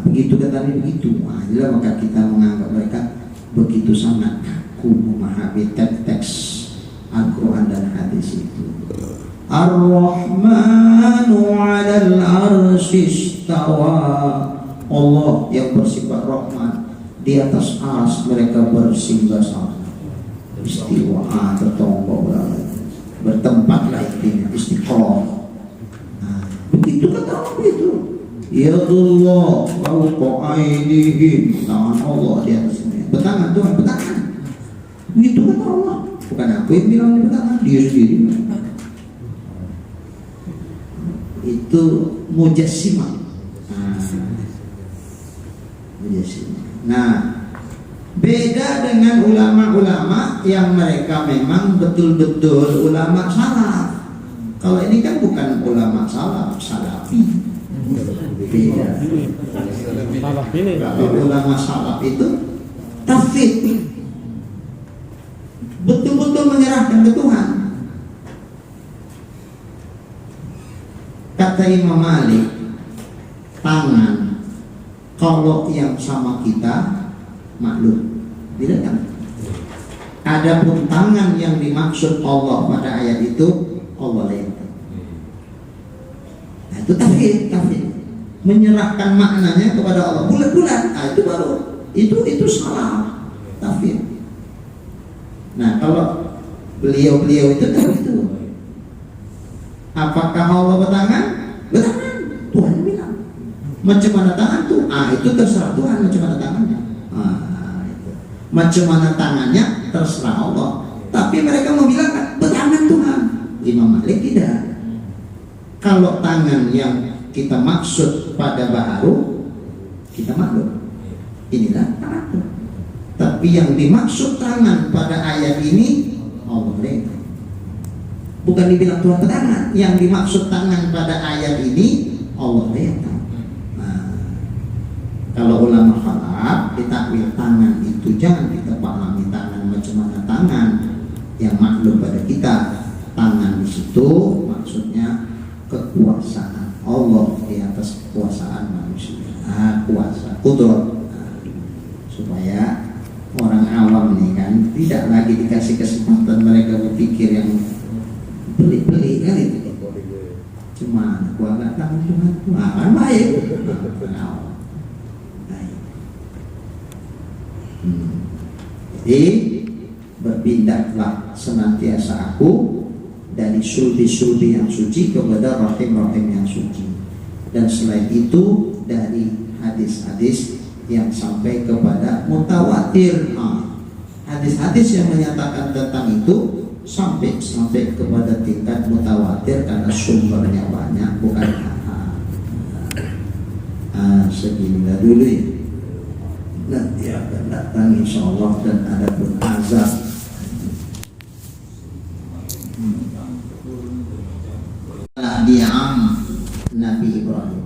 Begitu kata Nabi begitu. Itulah maka kita menganggap mereka begitu sangat kaku memahami teks Al-Quran dan hadis itu. Ar-Rahmanu 'alal 'arsy istawa. Allah yang bersifat Rahman di atas arsy mereka bersinggah-sanggah. Istiwa tertombok bertempatlah intinya istiqomah. Nah, begitu kata Allah itu. Ya Allah, fawqa aydihim, tangan Allah di atasnya. Bertangan Tuhan, bertangan. Begitu kata Allah. Bukan aku yang bilang di bertangan, dia sendiri. Itu mujassimah. Mujassimah. Nah, beda dengan ulama-ulama yang mereka memang betul-betul ulama salaf. Kalau ini kan bukan ulama salaf, salafi. Beda. Kalau ulama salaf itu tauhid, betul-betul menyerahkan ke Tuhan. Kata Imam Malik, tangan kalau yang sama kita maklum, tidak kan? Adapun tangan yang dimaksud Allah pada ayat itu Allah lain. Nah, itu tauhid. Menyerahkan maknanya kepada Allah bulat-bulat. Nah, itu baru itu salah tauhid. Nah, kalau beliau itu tahu itu. Apakah Allah bertangan? Bertangan. Tuhan bilang. Macam mana tangan tuh? Itu terserah Tuhan macam mana tangannya. Macam mana tangannya terserah Allah. Tapi mereka mau bilang bertangan Tuhan. Imam Malik tidak. Kalau tangan yang kita maksud pada baharu, kita maklum. Inilah tangan. Tapi yang dimaksud tangan pada ayat ini Allah mereka. Bukan dibilang Tuhan bertangan. Yang dimaksud tangan pada ayat ini Allah mereka. Kalau ulama khalaf ditakwil tangan itu jangan kita pahami tangan macam mana tangan yang maklum pada kita. Tangan di situ maksudnya kekuasaan Allah di atas kekuasaan manusia. Kuasa, kudrat. Supaya orang awam nih kan tidak lagi dikasih kesempatan mereka berpikir yang pelik-pelik kan itu. Cuma gua nggak tahu Tuhan, kan baik. Jadi berpindahlah senantiasa aku dari sulbi-sulbi yang suci kepada rahim-rahim yang suci. Dan selain itu dari hadis-hadis yang sampai kepada mutawatir. Hadis-hadis yang menyatakan tentang itu sampai kepada tingkat mutawatir karena sumbernya banyak, bukan seginilah dulu ya. Nanti akan datang insyaallah dan ada pun azab. Diam Ibrahim.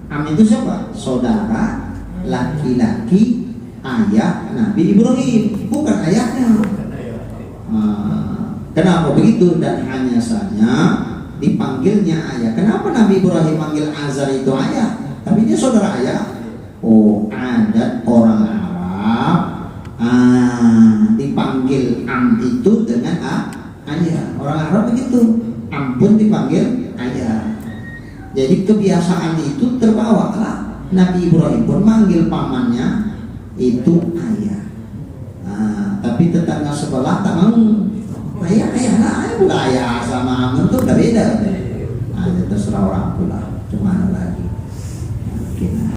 Am itu siapa? Saudara laki-laki ayah Nabi Ibrahim, bukan ayahnya. Kenapa begitu? Dan hanya saja dipanggilnya ayah. Kenapa Nabi Ibrahim manggil Azar itu ayah? Tapi dia saudara ayah. Oh, adat orang Arab dipanggil am itu dengan ayah. Orang Arab begitu. Ampun dipanggil ayah. Jadi kebiasaan itu terbawa lah. Nabi Ibrahim pun manggil pamannya itu ayah. Tapi tetangga sebelah tak mau. Ayah bukan ayah sama amun tuh udah beda. Terserah orang pula. Cuma lagi. Mungkin.